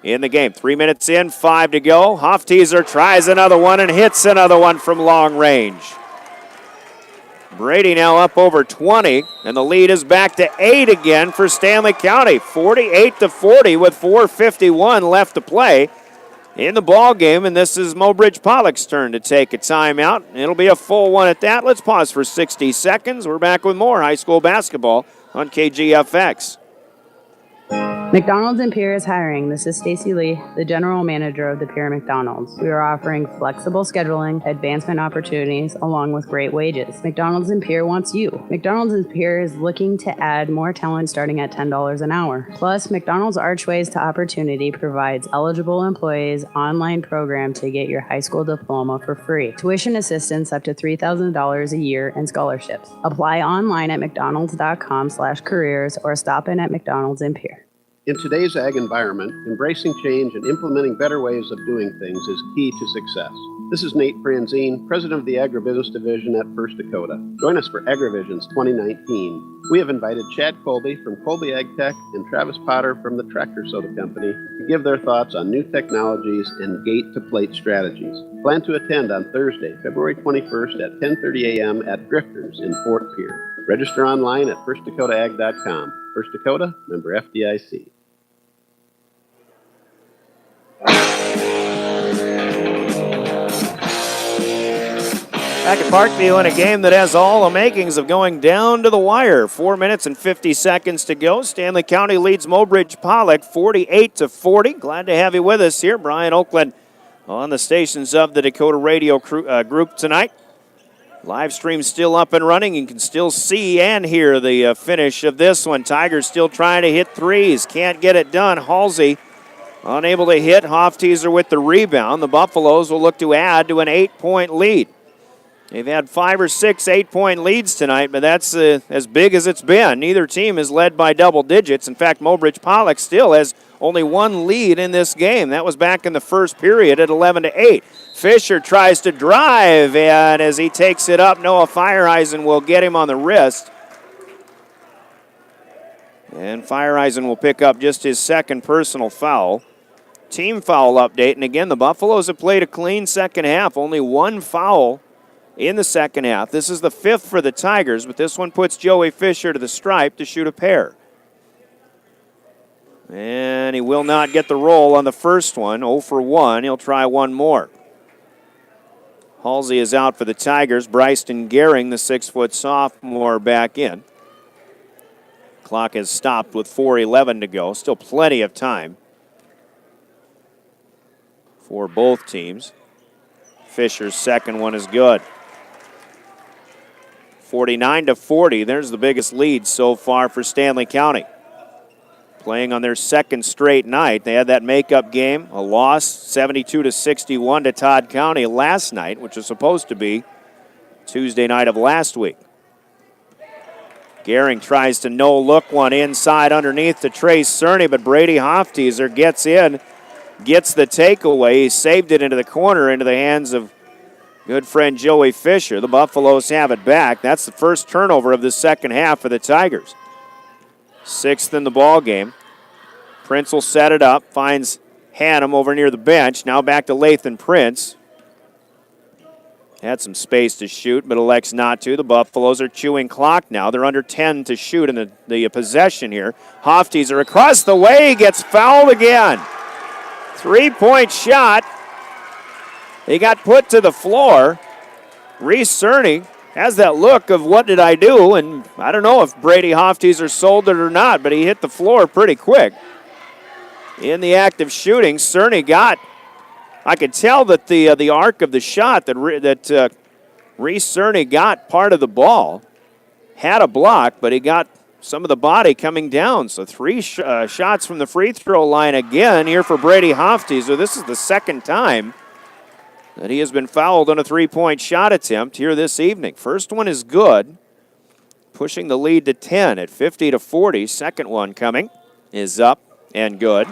[SPEAKER 2] in the game. 3 minutes in, 5 to go. Hofteaser tries another one and hits another one from long range. Brady now up over 20, and the lead is back to 8 again for Stanley County. 48-40 with 4:51 left to play in the ball game, and this is Mobridge-Pollock's turn to take a timeout. It'll be a full one at that. Let's pause for 60 seconds. We're back with more high school basketball on KGFX.
[SPEAKER 3] McDonald's in Pierre is hiring. This is Stacy Lee, the general manager of the Pierre McDonald's. We are offering flexible scheduling, advancement opportunities, along with great wages. McDonald's in Pierre wants you. McDonald's in Pierre is looking to add more talent starting at $10 an hour. Plus, McDonald's Archways to Opportunity provides eligible employees online program to get your high school diploma for free. Tuition assistance up to $3,000 a year and scholarships. Apply online at mcdonalds.com/careers or stop in at McDonald's in Pierre.
[SPEAKER 4] In today's ag environment, embracing change and implementing better ways of doing things is key to success. This is Nate Franzine, president of the Agribusiness Division at First Dakota. Join us for Agrivisions 2019. We have invited Chad Colby from Colby Ag Tech and Travis Potter from the Tractor Soda Company to give their thoughts on new technologies and gate-to-plate strategies. Plan to attend on Thursday, February 21st at 10:30 a.m. at Drifters in Fort Pierre. Register online at firstdakotaag.com. First Dakota, member FDIC.
[SPEAKER 2] Back at Parkview in a game that has all the makings of going down to the wire. 4 minutes and 50 seconds to go. Stanley County leads Mobridge-Pollock 48-40. Glad to have you with us here. Brian Oakland on the stations of the Dakota Radio Group tonight. Live stream still up and running. You can still see and hear the finish of this one. Tigers still trying to hit threes. Can't get it done. Halsey unable to hit. Hofteaser with the rebound. The Buffaloes will look to add to an 8-point lead. They've had 5 or 6 8-point leads tonight, but that's as big as it's been. Neither team is led by double digits. In fact, Mobridge-Pollock still has only 1 lead in this game. That was back in the first period at 11-8. Fischer tries to drive, and as he takes it up, Noah Feiereisen will get him on the wrist. And Feiereisen will pick up just his second personal foul. team foul update. And again, the Buffaloes have played a clean second half. Only one foul in the second half. This is the 5th for the Tigers, but this one puts Joey Fischer to the stripe to shoot a pair. And he will not get the roll on the first one. 0 for 1. He'll try one more. Halsey is out for the Tigers. Bryson Gehring, the 6-foot sophomore, back in. Clock has stopped with 4:11 to go. Still plenty of time for both teams. Fisher's second one is good. 49-40. There's the biggest lead so far for Stanley County. Playing on their second straight night. They had that makeup game, a loss, 72-61 to Todd County last night, which was supposed to be Tuesday night of last week. Gehring tries to no-look one inside underneath to Trace Cerny, but Brady Hofteaser gets in, gets the takeaway. He saved it into the corner, into the hands of good friend Joey Fischer. The Buffaloes have it back. That's the first turnover of the second half for the Tigers. 6th in the ball game. Prince will set it up, finds Hannum over near the bench. Now back to Lathan Prince. Had some space to shoot, but elects not to. The Buffaloes are chewing clock now. They're under 10 to shoot in the possession here. Hofteaser across the way, gets fouled again. 3-point shot. He got put to the floor. Reese Cerny has that look of what did I do, and I don't know if Brady Hofteaser sold it or not, but he hit the floor pretty quick. In the act of shooting, Cerny got, I could tell that the arc of the shot that Reese Cerny got part of the ball, had a block, but he got some of the body coming down. So 3 shots from the free throw line again here for Brady Hofteaser. This is the second time that he has been fouled on a 3-point shot attempt here this evening. First one is good, pushing the lead to 10 at 50-40. Second one coming is up and good.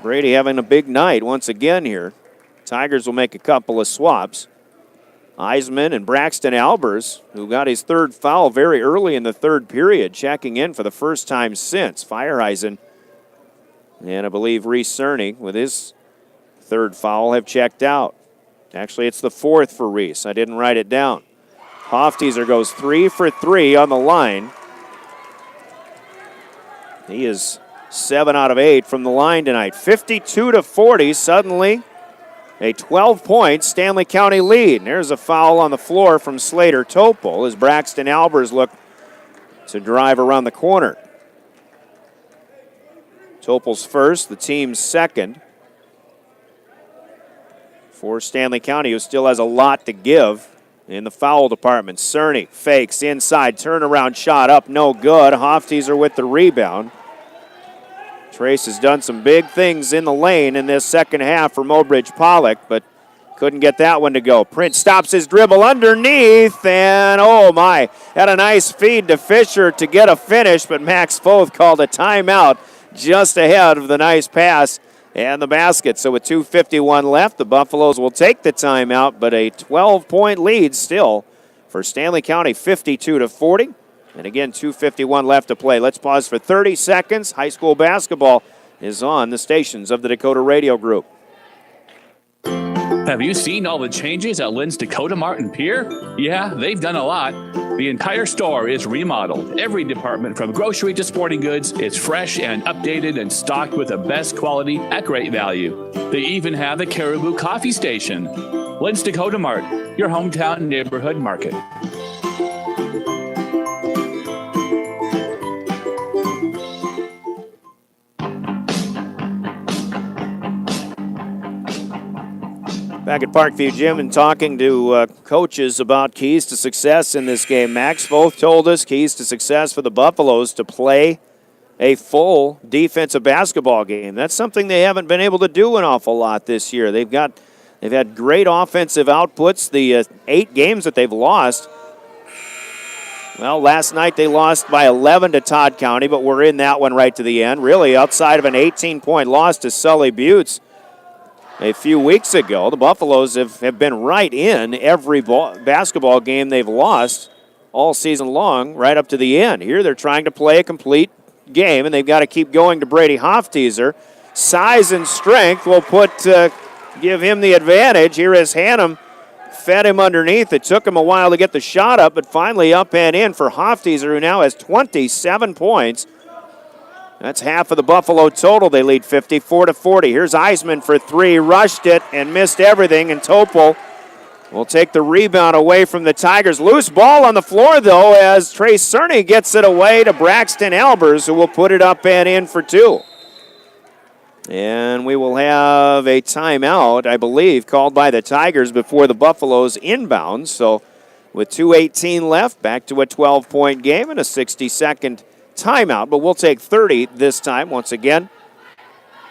[SPEAKER 2] Brady having a big night once again here. Tigers will make a couple of swaps. Eisman and Braxton Albers, who got his third foul very early in the third period, checking in for the first time since. Feiereisen and I believe Reese Cerny with his third foul have checked out. Actually, it's the 4th for Reese. I didn't write it down. Hofteaser goes 3 for 3 on the line. He is 7 out of 8 from the line tonight. 52-40, suddenly a 12-point Stanley County lead. And there's a foul on the floor from Slater Topol as Braxton Albers look to drive around the corner. Topol's first, the team's second. For Stanley County, who still has a lot to give in the foul department. Cerny fakes inside, turnaround shot up, no good. Hofteaser with the rebound. Trace has done some big things in the lane in this second half for Mobridge-Pollock, but couldn't get that one to go. Prince stops his dribble underneath, and oh my, had a nice feed to Fischer to get a finish, but Max Foth called a timeout just ahead of the nice pass and the basket. So with 2:51 left, the Buffaloes will take the timeout, but a 12-point lead still for Stanley County, 52-40. And again, 2:51 left to play. Let's pause for 30 seconds. High school basketball is on the stations of the Dakota Radio Group.
[SPEAKER 6] Have you seen all the changes at Lynn's Dakota Mart and Pier? Yeah, they've done a lot. The entire store is remodeled. Every department from grocery to sporting goods is fresh and updated and stocked with the best quality at great value. They even have the Caribou Coffee Station. Lynn's Dakota Mart, your hometown neighborhood market.
[SPEAKER 2] Back at Parkview Gym and talking to coaches about keys to success in this game. Max Foth told us keys to success for the Buffaloes to play a full defensive basketball game. That's something they haven't been able to do an awful lot this year. They've had great offensive outputs. The 8 games that they've lost, well, last night they lost by 11 to Todd County, but we're in that one right to the end. Really, outside of an 18-point loss to Sully Buttes a few weeks ago, the Buffaloes have been right in every basketball game they've lost all season long, right up to the end. Here they're trying to play a complete game, and they've got to keep going to Brady Hofteaser. Size and strength will give him the advantage. Here is Hannum. Fed him underneath. It took him a while to get the shot up, but finally up and in for Hofteaser, who now has 27 points. That's half of the Buffalo total. They lead 54-40. Here's Eisman for three. Rushed it and missed everything, and Topol will take the rebound away from the Tigers. Loose ball on the floor, though, as Trey Cerny gets it away to Braxton Albers, who will put it up and in for two. And we will have a timeout, I believe, called by the Tigers before the Buffaloes inbound. So with 2:18 left, back to a 12-point game and a 60-second timeout. But we'll take 30 this time once again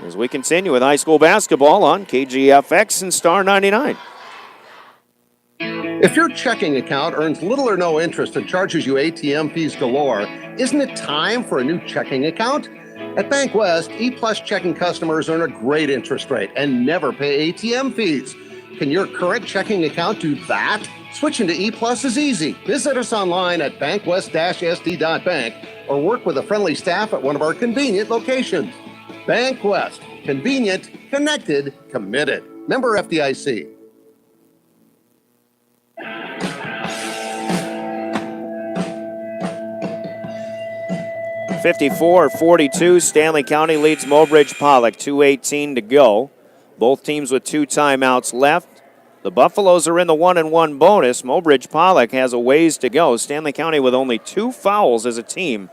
[SPEAKER 2] as we continue with high school basketball on KGFX and Star 99.
[SPEAKER 14] If your checking account earns little or no interest and charges you ATM fees galore, isn't it time for a new checking account? At Bank West, E-Plus checking customers earn a great interest rate and never pay ATM fees. Can your current checking account do that? Switching to E-Plus is easy. Visit us online at bankwest-sd.bank or work with a friendly staff at one of our convenient locations. Bank West. Convenient, connected, committed. Member FDIC.
[SPEAKER 2] 54-42, Stanley County leads Mobridge-Pollock, 2:18 to go. Both teams with two timeouts left. The Buffaloes are in the 1-1 bonus. Mobridge-Pollock has a ways to go. Stanley County with only two fouls as a team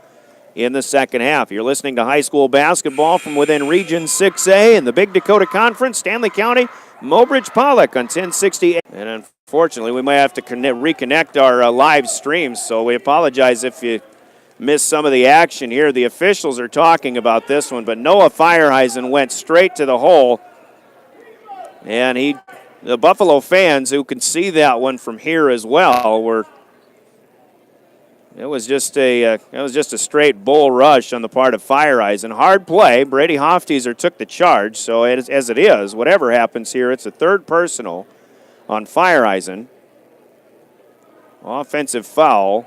[SPEAKER 2] in the second half. You're listening to high school basketball from within Region 6A in the Big Dakota Conference. Stanley County, Mobridge-Pollock on 1060. And unfortunately, we might have to reconnect our live streams, so we apologize if you missed some of the action here. The officials are talking about this one, but Noah Fireheisen went straight to the hole. And the Buffalo fans who can see that one from here as well it was just a straight bull rush on the part of Fireheisen. Hard play. Brady Hofteaser took the charge, so as it is, whatever happens here, it's a third personal on Fireheisen. Offensive foul.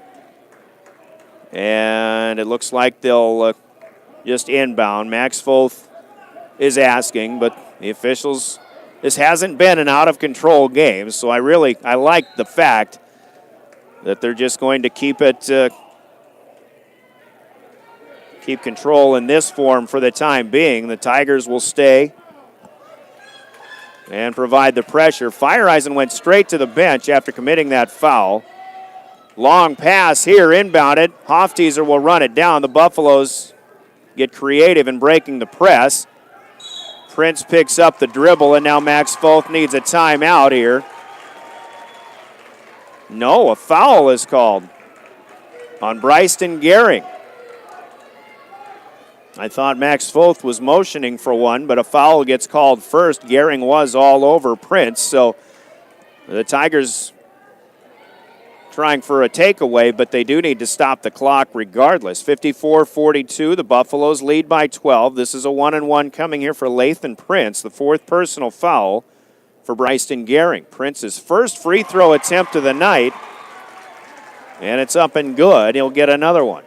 [SPEAKER 2] And it looks like they'll just inbound. Max Foth is asking, but the officials, this hasn't been an out-of-control game, so I like the fact that they're just going to keep control in this form for the time being. The Tigers will stay and provide the pressure. Fireheisen went straight to the bench after committing that foul. Long pass here, inbounded. Hofteaser will run it down. The Buffaloes get creative in breaking the press. Prince picks up the dribble, and now Max Foth needs a timeout here. No, a foul is called on Bryston Gehring. I thought Max Foth was motioning for one, but a foul gets called first. Gehring was all over Prince, so the Tigers trying for a takeaway, but they do need to stop the clock regardless. 54-42, the Buffaloes lead by 12. This is a 1-1 coming here for Lathan Prince, the fourth personal foul for Bryston Gehring. Prince's first free throw attempt of the night, and it's up and good. He'll get another one.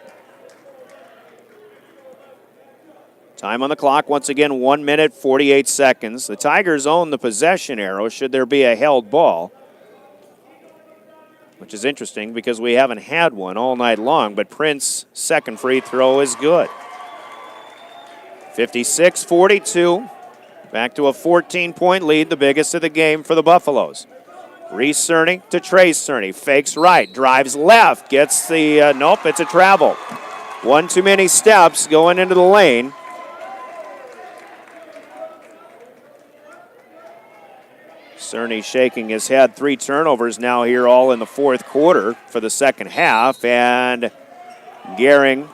[SPEAKER 2] Time on the clock, once again, 1 minute, 48 seconds. The Tigers own the possession arrow should there be a held ball, which is interesting because we haven't had one all night long, but Prince's second free throw is good. 56-42, back to a 14-point lead, the biggest of the game for the Buffaloes. Reese Cerny to Trey Cerny, fakes right, drives left, gets the, nope, it's a travel. One too many steps going into the lane. Cerny shaking his head. 3 turnovers now here all in the fourth quarter for the second half. And Gehring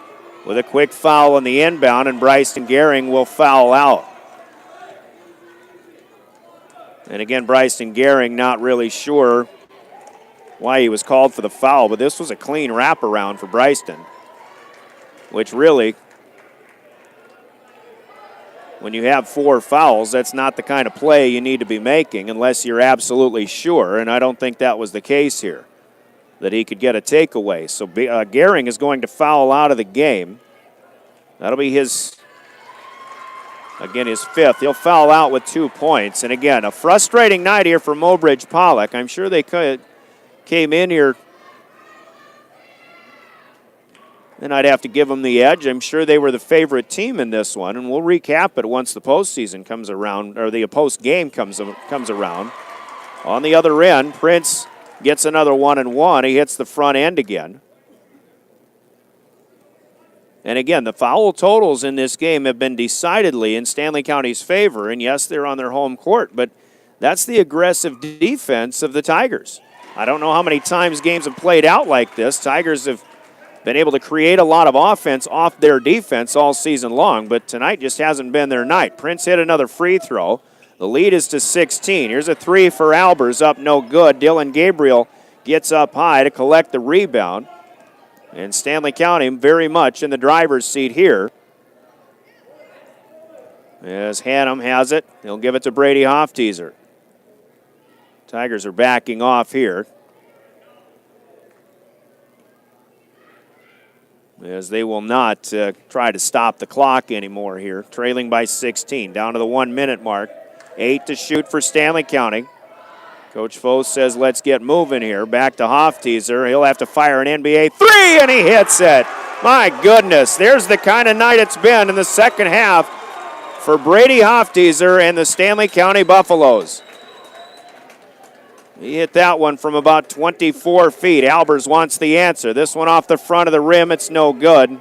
[SPEAKER 2] with a quick foul on the inbound, and Bryston Gehring will foul out. And again, Bryston Gehring not really sure why he was called for the foul, but this was a clean wraparound for Bryston, which really, when you have 4 fouls, that's not the kind of play you need to be making unless you're absolutely sure, and I don't think that was the case here, that he could get a takeaway. So Gehring is going to foul out of the game. That'll be his fifth. He'll foul out with 2 points. And again, a frustrating night here for Mobridge-Pollock. I'm sure they came in here, and I'd have to give them the edge. I'm sure they were the favorite team in this one, and we'll recap it once the postseason comes around, or the post game comes around. On the other end, Prince gets another 1-and-1. He hits the front end again. And again, the foul totals in this game have been decidedly in Stanley County's favor. And yes, they're on their home court, but that's the aggressive defense of the Tigers. I don't know how many times games have played out like this. Tigers have been able to create a lot of offense off their defense all season long, but tonight just hasn't been their night. Prince hit another free throw. The lead is to 16. Here's a three for Albers, up no good. Dylan Gabriel gets up high to collect the rebound. And Stanley County very much in the driver's seat here. As Hannum has it, he'll give it to Brady Hofteaser. Tigers are backing off here, as they will not try to stop the clock anymore here. Trailing by 16, down to the 1 minute mark. 8 to shoot for Stanley County. Coach Foe says, let's get moving here. Back to Hofteaser. He'll have to fire an NBA three, and he hits it. My goodness, there's the kind of night it's been in the second half for Brady Hofteaser and the Stanley County Buffaloes. He hit that one from about 24 feet. Albers wants the answer. This one off the front of the rim, it's no good.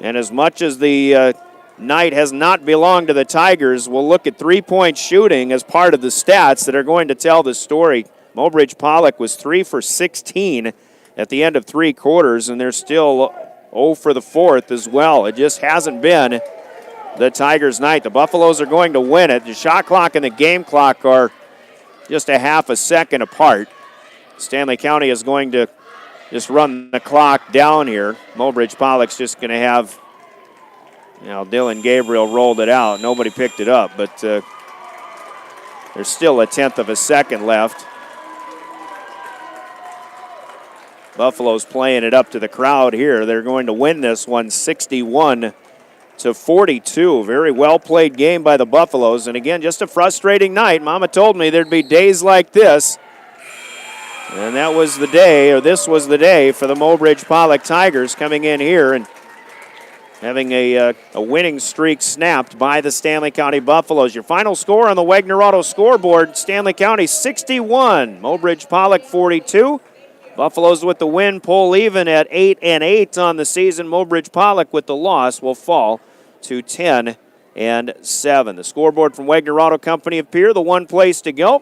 [SPEAKER 2] And as much as the night has not belonged to the Tigers, we'll look at three-point shooting as part of the stats that are going to tell the story. Mobridge-Pollock was 3 for 16 at the end of 3 quarters, and they're still 0 for the fourth as well. It just hasn't been the Tigers' night. The Buffaloes are going to win it. The shot clock and the game clock are just a half a second apart. Stanley County is going to just run the clock down here. Mobridge-Pollock's just going to have, Dylan Gabriel rolled it out. Nobody picked it up, but there's still a tenth of a second left. Buffalo's playing it up to the crowd here. They're going to win this one 61-42. Very well played game by the Buffaloes. And again, just a frustrating night. Mama told me there'd be days like this. And that was the day, or this was the day for the Mobridge-Pollock Tigers coming in here and having a winning streak snapped by the Stanley County Buffaloes. Your final score on the Wagner Auto scoreboard, Stanley County 61, Mobridge-Pollock 42. Buffaloes with the win pull even at 8-8 on the season. Mobridge-Pollock with the loss will fall to 10-7. The scoreboard from Wagner Auto Company of Pierre, the one place to go.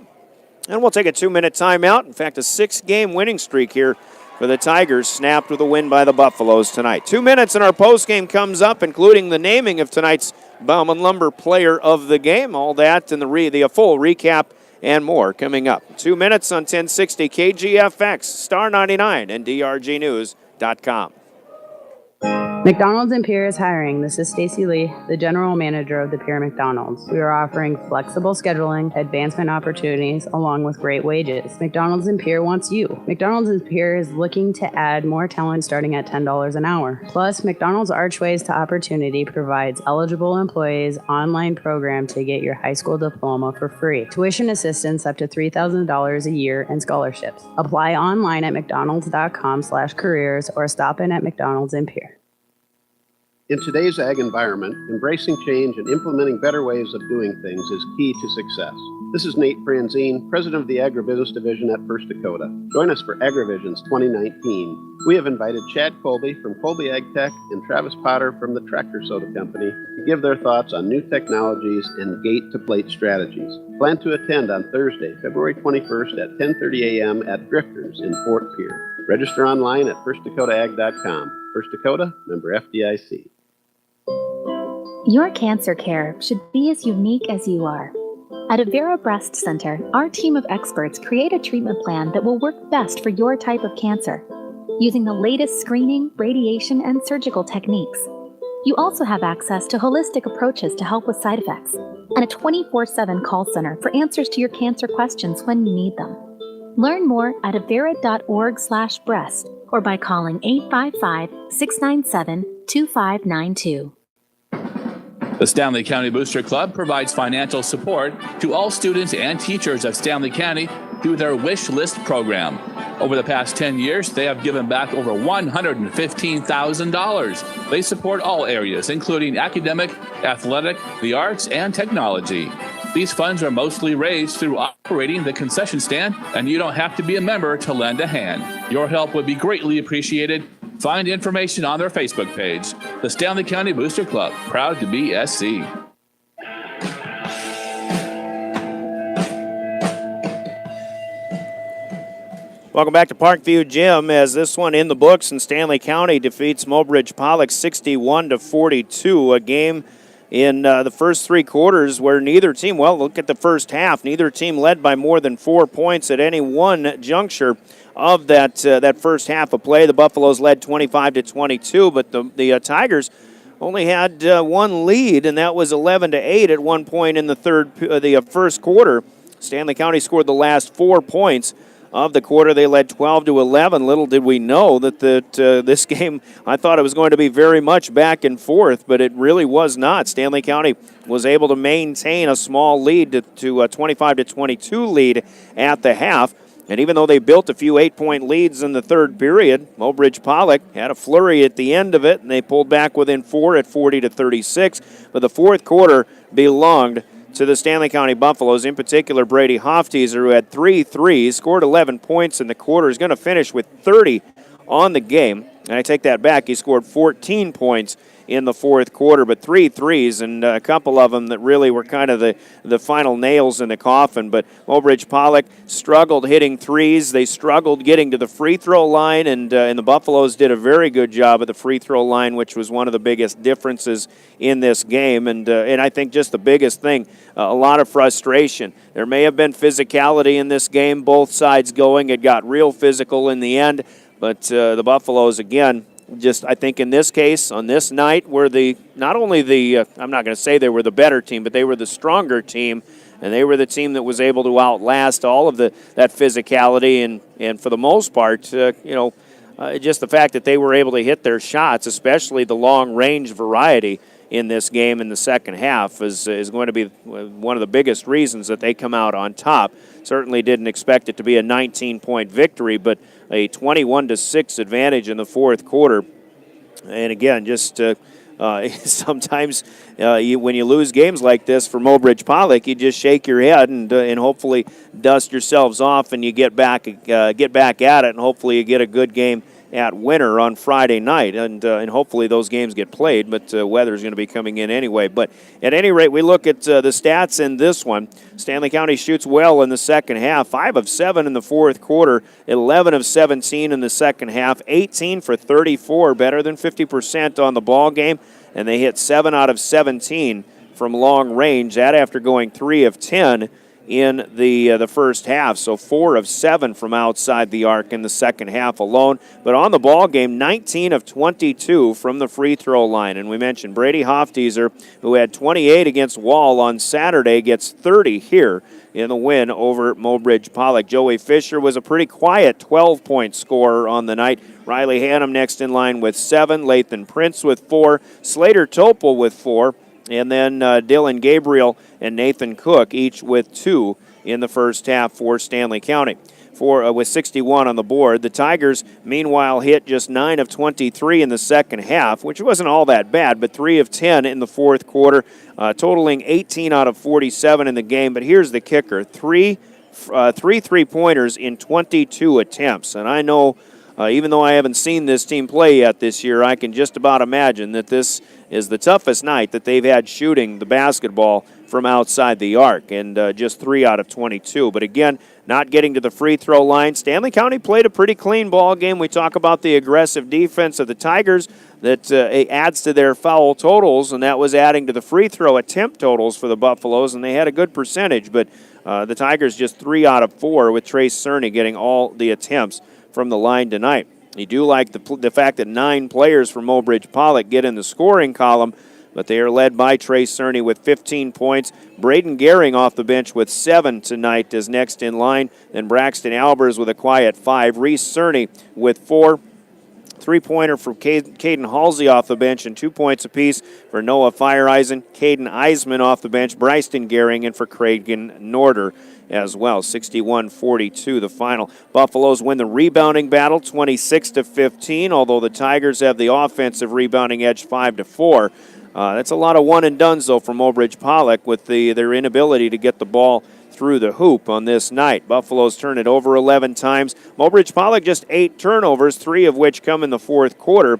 [SPEAKER 2] And we'll take a 2-minute timeout. In fact, a 6-game winning streak here for the Tigers, snapped with a win by the Buffaloes tonight. 2 minutes and our postgame comes up, including the naming of tonight's Bauman Lumber Player of the Game. All that and the full recap and more coming up. 2 minutes on 1060 KGFX, Star 99, and DRGnews.com.
[SPEAKER 3] McDonald's in Pierre is hiring. This is Stacy Lee, the general manager of the Pierre McDonald's. We are offering flexible scheduling, advancement opportunities, along with great wages. McDonald's in Pierre wants you. McDonald's in Pierre is looking to add more talent starting at $10 an hour. Plus, McDonald's Archways to Opportunity provides eligible employees online program to get your high school diploma for free. Tuition assistance up to $3,000 a year and scholarships. Apply online at mcdonalds.com/careers or stop in at McDonald's in Pierre.
[SPEAKER 4] In today's ag environment, embracing change and implementing better ways of doing things is key to success. This is Nate Franzine, president of the Agribusiness Division at First Dakota. Join us for Agrivisions 2019. We have invited Chad Colby from Colby Ag Tech and Travis Potter from the Tractor Soda Company to give their thoughts on new technologies and gate-to-plate strategies. Plan to attend on Thursday, February 21st at 10:30 a.m. at Drifters in Fort Pierre. Register online at firstdakotaag.com. First Dakota, member FDIC.
[SPEAKER 5] Your cancer care should be as unique as you are. At Avera Breast Center, our team of experts create a treatment plan that will work best for your type of cancer, using the latest screening, radiation, and surgical techniques. You also have access to holistic approaches to help with side effects, and a 24/7 call center for answers to your cancer questions when you need them. Learn more at avera.org/breast or by calling 855-697-2727. 2592.
[SPEAKER 6] The Stanley County Booster Club provides financial support to all students and teachers of Stanley County through their Wish List program. Over the past 10 years, they have given back over $115,000. They support all areas, including academic, athletic, the arts, and technology. These funds are mostly raised through operating the concession stand, and you don't have to be a member to lend a hand. Your help would be greatly appreciated. Find information on their Facebook page. The Stanley County Booster Club, proud to be SC.
[SPEAKER 2] Welcome back to Parkview Gym, as this one in the books, and Stanley County defeats Mobridge-Pollock 61-42, a game in the first three quarters where neither team, well, look at the first half, neither team led by more than 4 points at any one juncture of that first half of play. The Buffaloes led 25-22, but the Tigers only had one lead, and that was 11-8 at one point in the first quarter. Stanley County scored the last 4 points of the quarter. They led 12-11. Little did we know that this game, I thought it was going to be very much back and forth, but it really was not. Stanley County was able to maintain a small lead to a 25-22 lead at the half. And even though they built a few 8-point leads in the third period, Mobridge-Pollock had a flurry at the end of it, and they pulled back within 4 at 40-36. But the fourth quarter belonged to the Stanley County Buffaloes, in particular Brady Hofteser, who had 3 threes, scored 11 points in the quarter, is going to finish with 30 on the game. And I take that back. He scored 14 points in the fourth quarter, but 3 threes, and a couple of them that really were kind of the final nails in the coffin. But Mobridge-Pollock struggled hitting threes. They struggled getting to the free throw line, and the Buffaloes did a very good job at the free throw line, which was one of the biggest differences in this game. And I think just the biggest thing, a lot of frustration. There may have been physicality in this game, both sides going. It got real physical in the end, but the Buffaloes, again, just I think in this case, on this night, were not only I'm not going to say they were the better team, but they were the stronger team, and they were the team that was able to outlast all of that physicality, and for the most part, just the fact that they were able to hit their shots, especially the long-range variety in this game in the second half, is going to be one of the biggest reasons that they come out on top. Certainly didn't expect it to be a 19-point victory, but a 21-6 advantage in the fourth quarter. And again, just sometimes when you lose games like this for Mobridge-Pollock, you just shake your head and hopefully dust yourselves off, and you get back at it, and hopefully you get a good game at Winter on Friday night, and hopefully those games get played, but weather's going to be coming in anyway. But at any rate, we look at the stats in this one. Stanley County shoots well in the second half, 5 of 7 in the fourth quarter, 11 of 17 in the second half, 18 for 34, better than 50% on the ball game, and they hit 7 out of 17 from long range, that after going 3 of 10 in the first half, so 4 of 7 from outside the arc in the second half alone. But on the ball game, 19 of 22 from the free throw line. And we mentioned Brady Hofteser, who had 28 against Wall on Saturday, gets 30 here in the win over Mobridge-Pollock. Joey Fischer was a pretty quiet 12-point scorer on the night. Riley Hannum next in line with 7, Lathan Prince with 4, Slater Topol with 4, and then Dylan Gabriel and Nathan Cook, each with 2 in the first half for Stanley County. With 61 on the board. The Tigers, meanwhile, hit just 9 of 23 in the second half, which wasn't all that bad, but 3 of 10 in the fourth quarter, totaling 18 out of 47 in the game. But here's the kicker, three three-pointers in 22 attempts. And I know, even though I haven't seen this team play yet this year, I can just about imagine that this is the toughest night that they've had shooting the basketball from outside the arc, and just 3 out of 22. But again, not getting to the free throw line. Stanley County played a pretty clean ball game. We talk about the aggressive defense of the Tigers that adds to their foul totals, and that was adding to the free throw attempt totals for the Buffaloes, and they had a good percentage. But the Tigers just 3 out of 4 with Trace Cerny getting all the attempts from the line tonight. You do like the fact that 9 players from Mobridge-Pollock get in the scoring column, but they are led by Trace Cerny with 15 points. Braden Gehring off the bench with 7 tonight is next in line. Then Braxton Albers with a quiet 5. Reese Cerny with 4. 3-pointer for Caden Halsey off the bench, and 2 points apiece for Noah Fireeisen, Caden Eisman off the bench, Bryson Gehring, and for Cragen Norder as well. 61-42 the final. Buffaloes win the rebounding battle 26-15, although the Tigers have the offensive rebounding edge 5-4. That's a lot of one-and-dones, though, for Mobridge-Pollock with their inability to get the ball through the hoop on this night. Buffaloes turn it over 11 times. Mobridge-Pollock just 8 turnovers, 3 of which come in the fourth quarter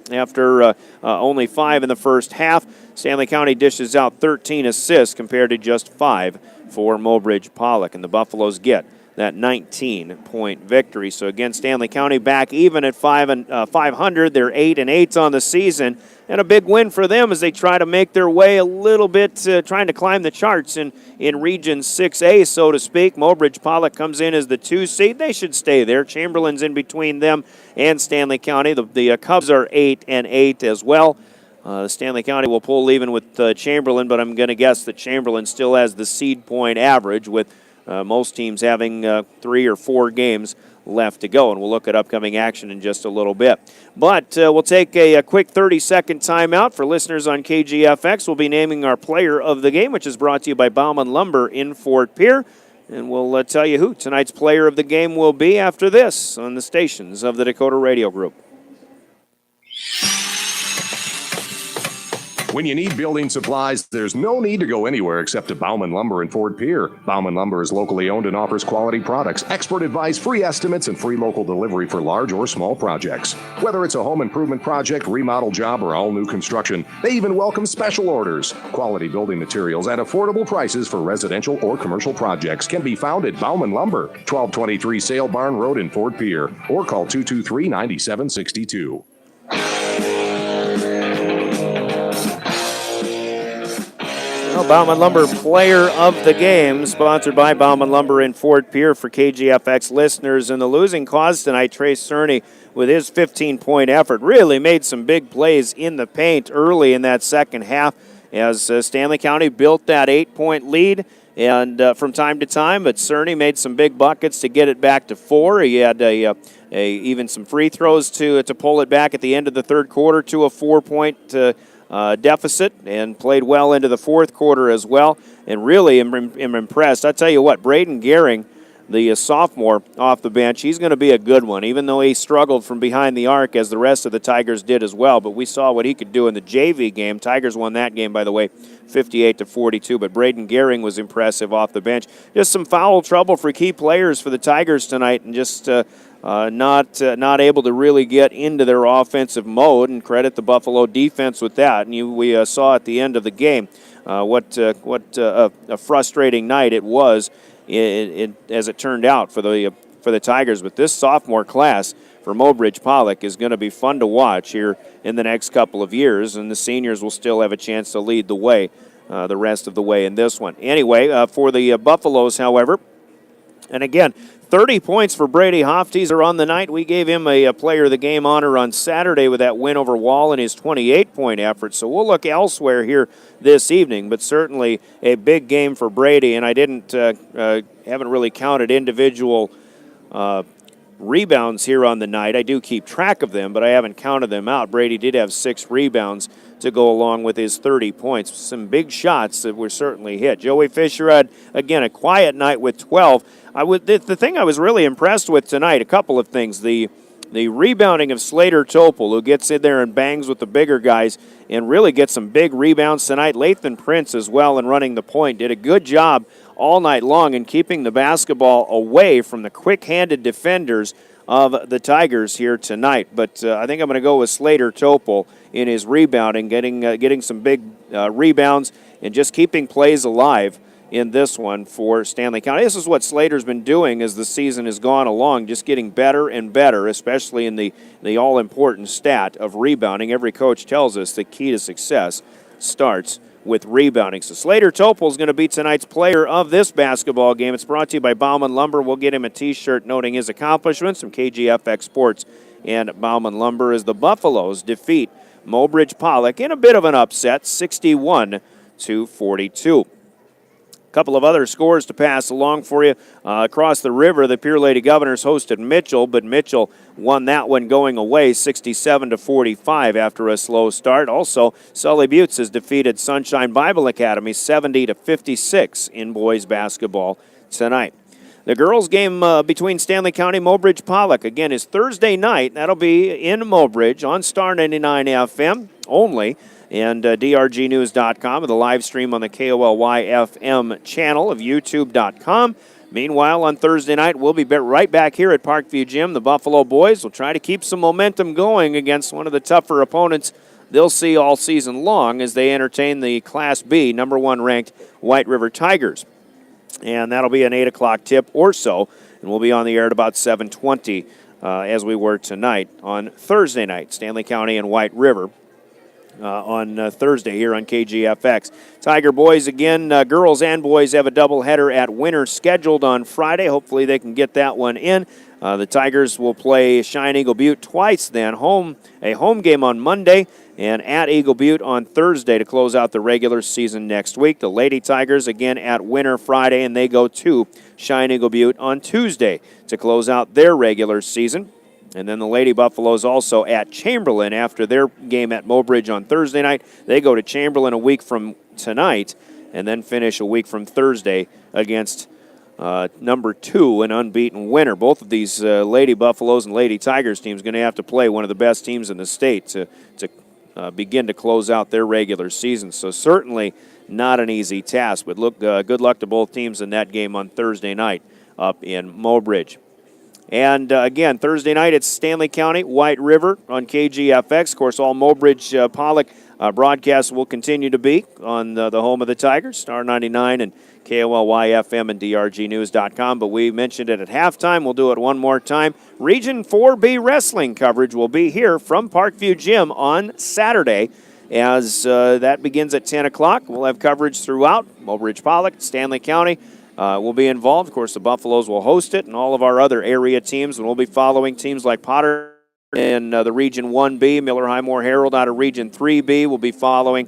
[SPEAKER 2] after only 5 in the first half. Stanley County dishes out 13 assists compared to just 5 for Mobridge-Pollock, and the Buffaloes get that 19-point victory. So again, Stanley County back even at 500. They're 8-8 on the season, and a big win for them as they try to make their way a little bit, trying to climb the charts in Region 6A, so to speak. Mobridge-Pollock comes in as the 2 seed. They should stay there. Chamberlain's in between them and Stanley County. The Cubs are 8-8 as well. Stanley County will pull even with Chamberlain, but I'm going to guess that Chamberlain still has the seed point average, with most teams having 3 or 4 games left to go, and we'll look at upcoming action in just a little bit. But we'll take a quick 30-second timeout. For listeners on KGFX, we'll be naming our player of the game, which is brought to you by Bauman Lumber in Fort Pierre, and we'll tell you who tonight's player of the game will be after this on the stations of the Dakota Radio Group.
[SPEAKER 14] When you need building supplies, there's no need to go anywhere except to Bauman Lumber in Fort Pierre. Bauman Lumber is locally owned and offers quality products, expert advice, free estimates, and free local delivery for large or small projects. Whether it's a home improvement project, remodel job, or all new construction, they even welcome special orders. Quality building materials at affordable prices for residential or commercial projects can be found at Bauman Lumber, 1223 Sale Barn Road in Fort Pierre, or call 223-9762.
[SPEAKER 2] Well, Bauman Lumber Player of the Game, sponsored by Bauman Lumber in Fort Pierre for KGFX listeners. And the losing cause tonight, Trey Cerny, with his 15-point effort, really made some big plays in the paint early in that second half as Stanley County built that 8-point lead and from time to time, but Cerny made some big buckets to get it back to 4. He had even some free throws to pull it back at the end of the third quarter to a 4-point deficit, and played well into the fourth quarter as well, and really am impressed. I tell you what, Braden Gehring, the sophomore off the bench, he's going to be a good one, even though he struggled from behind the arc as the rest of the Tigers did as well. But we saw what he could do in the JV game. Tigers won that game, by the way, 58-42, but Braden Gehring was impressive off the bench. Just some foul trouble for key players for the Tigers tonight, and just not able to really get into their offensive mode, and credit the Buffalo defense with that. And we saw at the end of the game what a frustrating night it was, as it turned out for the Tigers. But this sophomore class for Mobridge-Pollock is going to be fun to watch here in the next couple of years, and the seniors will still have a chance to lead the way the rest of the way in this one. Anyway, for the Buffaloes, however, and again, 30 points for Brady Hofteser on the night. We gave him a player of the game honor on Saturday with that win over Wall and his 28-point effort. So we'll look elsewhere here this evening, but certainly a big game for Brady. And I haven't really counted individual rebounds here on the night. I do keep track of them, but I haven't counted them out. Brady did have 6 rebounds to go along with his 30 points. Some big shots that were certainly hit. Joey Fischer had, again, a quiet night with 12. The thing I was really impressed with tonight, a couple of things. The rebounding of Slater Topol, who gets in there and bangs with the bigger guys and really gets some big rebounds tonight. Lathan Prince as well in running the point. Did a good job all night long in keeping the basketball away from the quick-handed defenders of the Tigers here tonight. But I think I'm going to go with Slater Topol in his rebounding, getting some big rebounds and just keeping plays alive in this one for Stanley County. This is what Slater's been doing as the season has gone along, just getting better and better, especially in the all-important stat of rebounding. Every coach tells us the key to success starts with rebounding. So Slater Topol is going to be tonight's player of this basketball game. It's brought to you by Bauman Lumber. We'll get him a T-shirt noting his accomplishments from KGFX Sports and Bauman Lumber as the Buffaloes defeat Mobridge-Pollock in a bit of an upset, 61-42. couple of other scores to pass along for you. Across the river, the Pure Lady Governors hosted Mitchell, but Mitchell won that one going away 67-45 after a slow start. Also, Sully Buttes has defeated Sunshine Bible Academy 70-56 in boys basketball tonight. The girls' game between Stanley County and Mobridge-Pollock, again, is Thursday night. That'll be in Mobridge on Star 99 FM only, and drgnews.com, with a live stream on the KOLY FM channel of youtube.com. Meanwhile, on Thursday night, we'll be right back here at Parkview Gym. The Buffalo boys will try to keep some momentum going against one of the tougher opponents they'll see all season long as they entertain the Class B, number 1 ranked White River Tigers. And that'll be an 8 o'clock tip or so, and we'll be on the air at about 7:20 as we were tonight on Thursday night, Stanley County and White River on Thursday here on KGFX. Tiger boys again, girls and boys have a doubleheader at Winter scheduled on Friday. Hopefully they can get that one in. The Tigers will play Cheyenne Eagle Butte twice then, a home game on Monday and at Eagle Butte on Thursday to close out the regular season next week. The Lady Tigers again at Winter Friday, and they go to Cheyenne Eagle Butte on Tuesday to close out their regular season. And then the Lady Buffaloes also at Chamberlain after their game at Mobridge on Thursday night. They go to Chamberlain a week from tonight and then finish a week from Thursday against number 2, an unbeaten Winter. Both of these Lady Buffaloes and Lady Tigers teams going to have to play one of the best teams in the state to begin to close out their regular season. So certainly not an easy task, but good luck to both teams in that game on Thursday night up in Mobridge. And again, Thursday night it's Stanley County, White River on KGFX. Of course, all Mobridge-Pollock broadcasts will continue to be on the home of the Tigers, Star 99 and KOLY FM and drgnews.com. But we mentioned it at halftime. We'll do it one more time. Region 4B wrestling coverage will be here from Parkview Gym on Saturday as that begins at 10 o'clock. We'll have coverage throughout. Mobridge-Pollock, Stanley County will be involved. Of course, the Buffaloes will host it, and all of our other area teams. And we'll be following teams like Potter in the Region 1B, Miller High Moore Herald out of Region 3B. We'll be following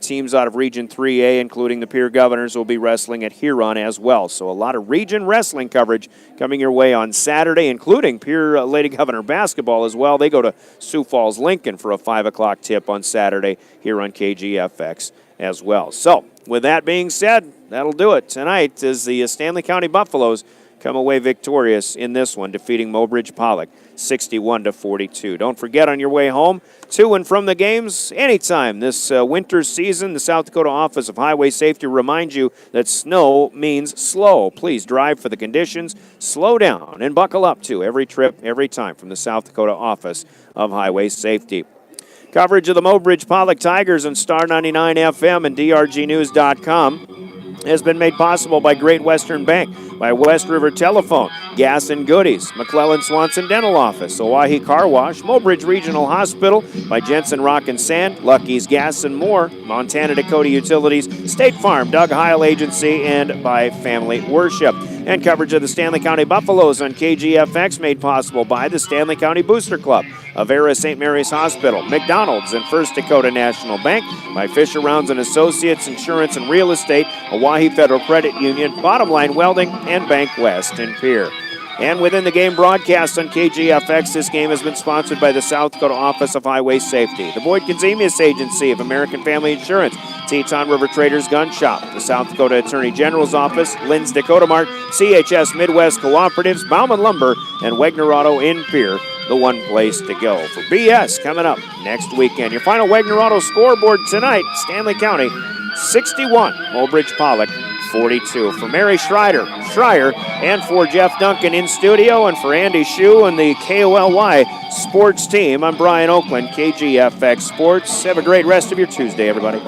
[SPEAKER 2] teams out of Region 3A, including the Peer Governors, will be wrestling at Huron as well. So a lot of region wrestling coverage coming your way on Saturday, including Peer Lady Governor basketball as well. They go to Sioux Falls, Lincoln for a 5 o'clock tip on Saturday here on KGFX as well. So with that being said, that'll do it tonight as the Stanley County Buffaloes come away victorious in this one, defeating Mobridge-Pollock 61-42. Don't forget on your way home, to and from the games anytime this winter season, the South Dakota Office of Highway Safety reminds you that snow means slow. Please drive for the conditions, slow down, and buckle up to every trip, every time from the South Dakota Office of Highway Safety. Coverage of the Mobridge-Pollock Tigers on Star 99 FM and drgnews.com has been made possible by Great Western Bank, by West River Telephone, Gas and Goodies, McClellan Swanson Dental Office, Oahe Car Wash, Mobridge Regional Hospital, by Jensen Rock and Sand, Lucky's Gas and More, Montana Dakota Utilities, State Farm, Doug Heil Agency, and by Family Worship. And coverage of the Stanley County Buffaloes on KGFX made possible by the Stanley County Booster Club, Avera St. Mary's Hospital, McDonald's, and First Dakota National Bank, by Fischer Rounds and Associates Insurance and Real Estate, Oahe Federal Credit Union, Bottom Line Welding, and Bank West and Pier. And within the game broadcast on KGFX, this game has been sponsored by the South Dakota Office of Highway Safety, the Boyd Konzemius Agency of American Family Insurance, Teton River Traders Gun Shop, the South Dakota Attorney General's Office, Lynn's Dakota Mart, CHS Midwest Cooperatives, Bauman Lumber, and Wegner Auto in Pier, the one place to go. For BS coming up next weekend. Your final Wegner Auto scoreboard tonight, Stanley County 61, Mobridge-Pollock 42. For Mary Schreier, and for Jeff Duncan in studio, and for Andy Shue and the KOLY Sports team, I'm Brian Oakland, KGFX Sports. Have a great rest of your Tuesday, everybody.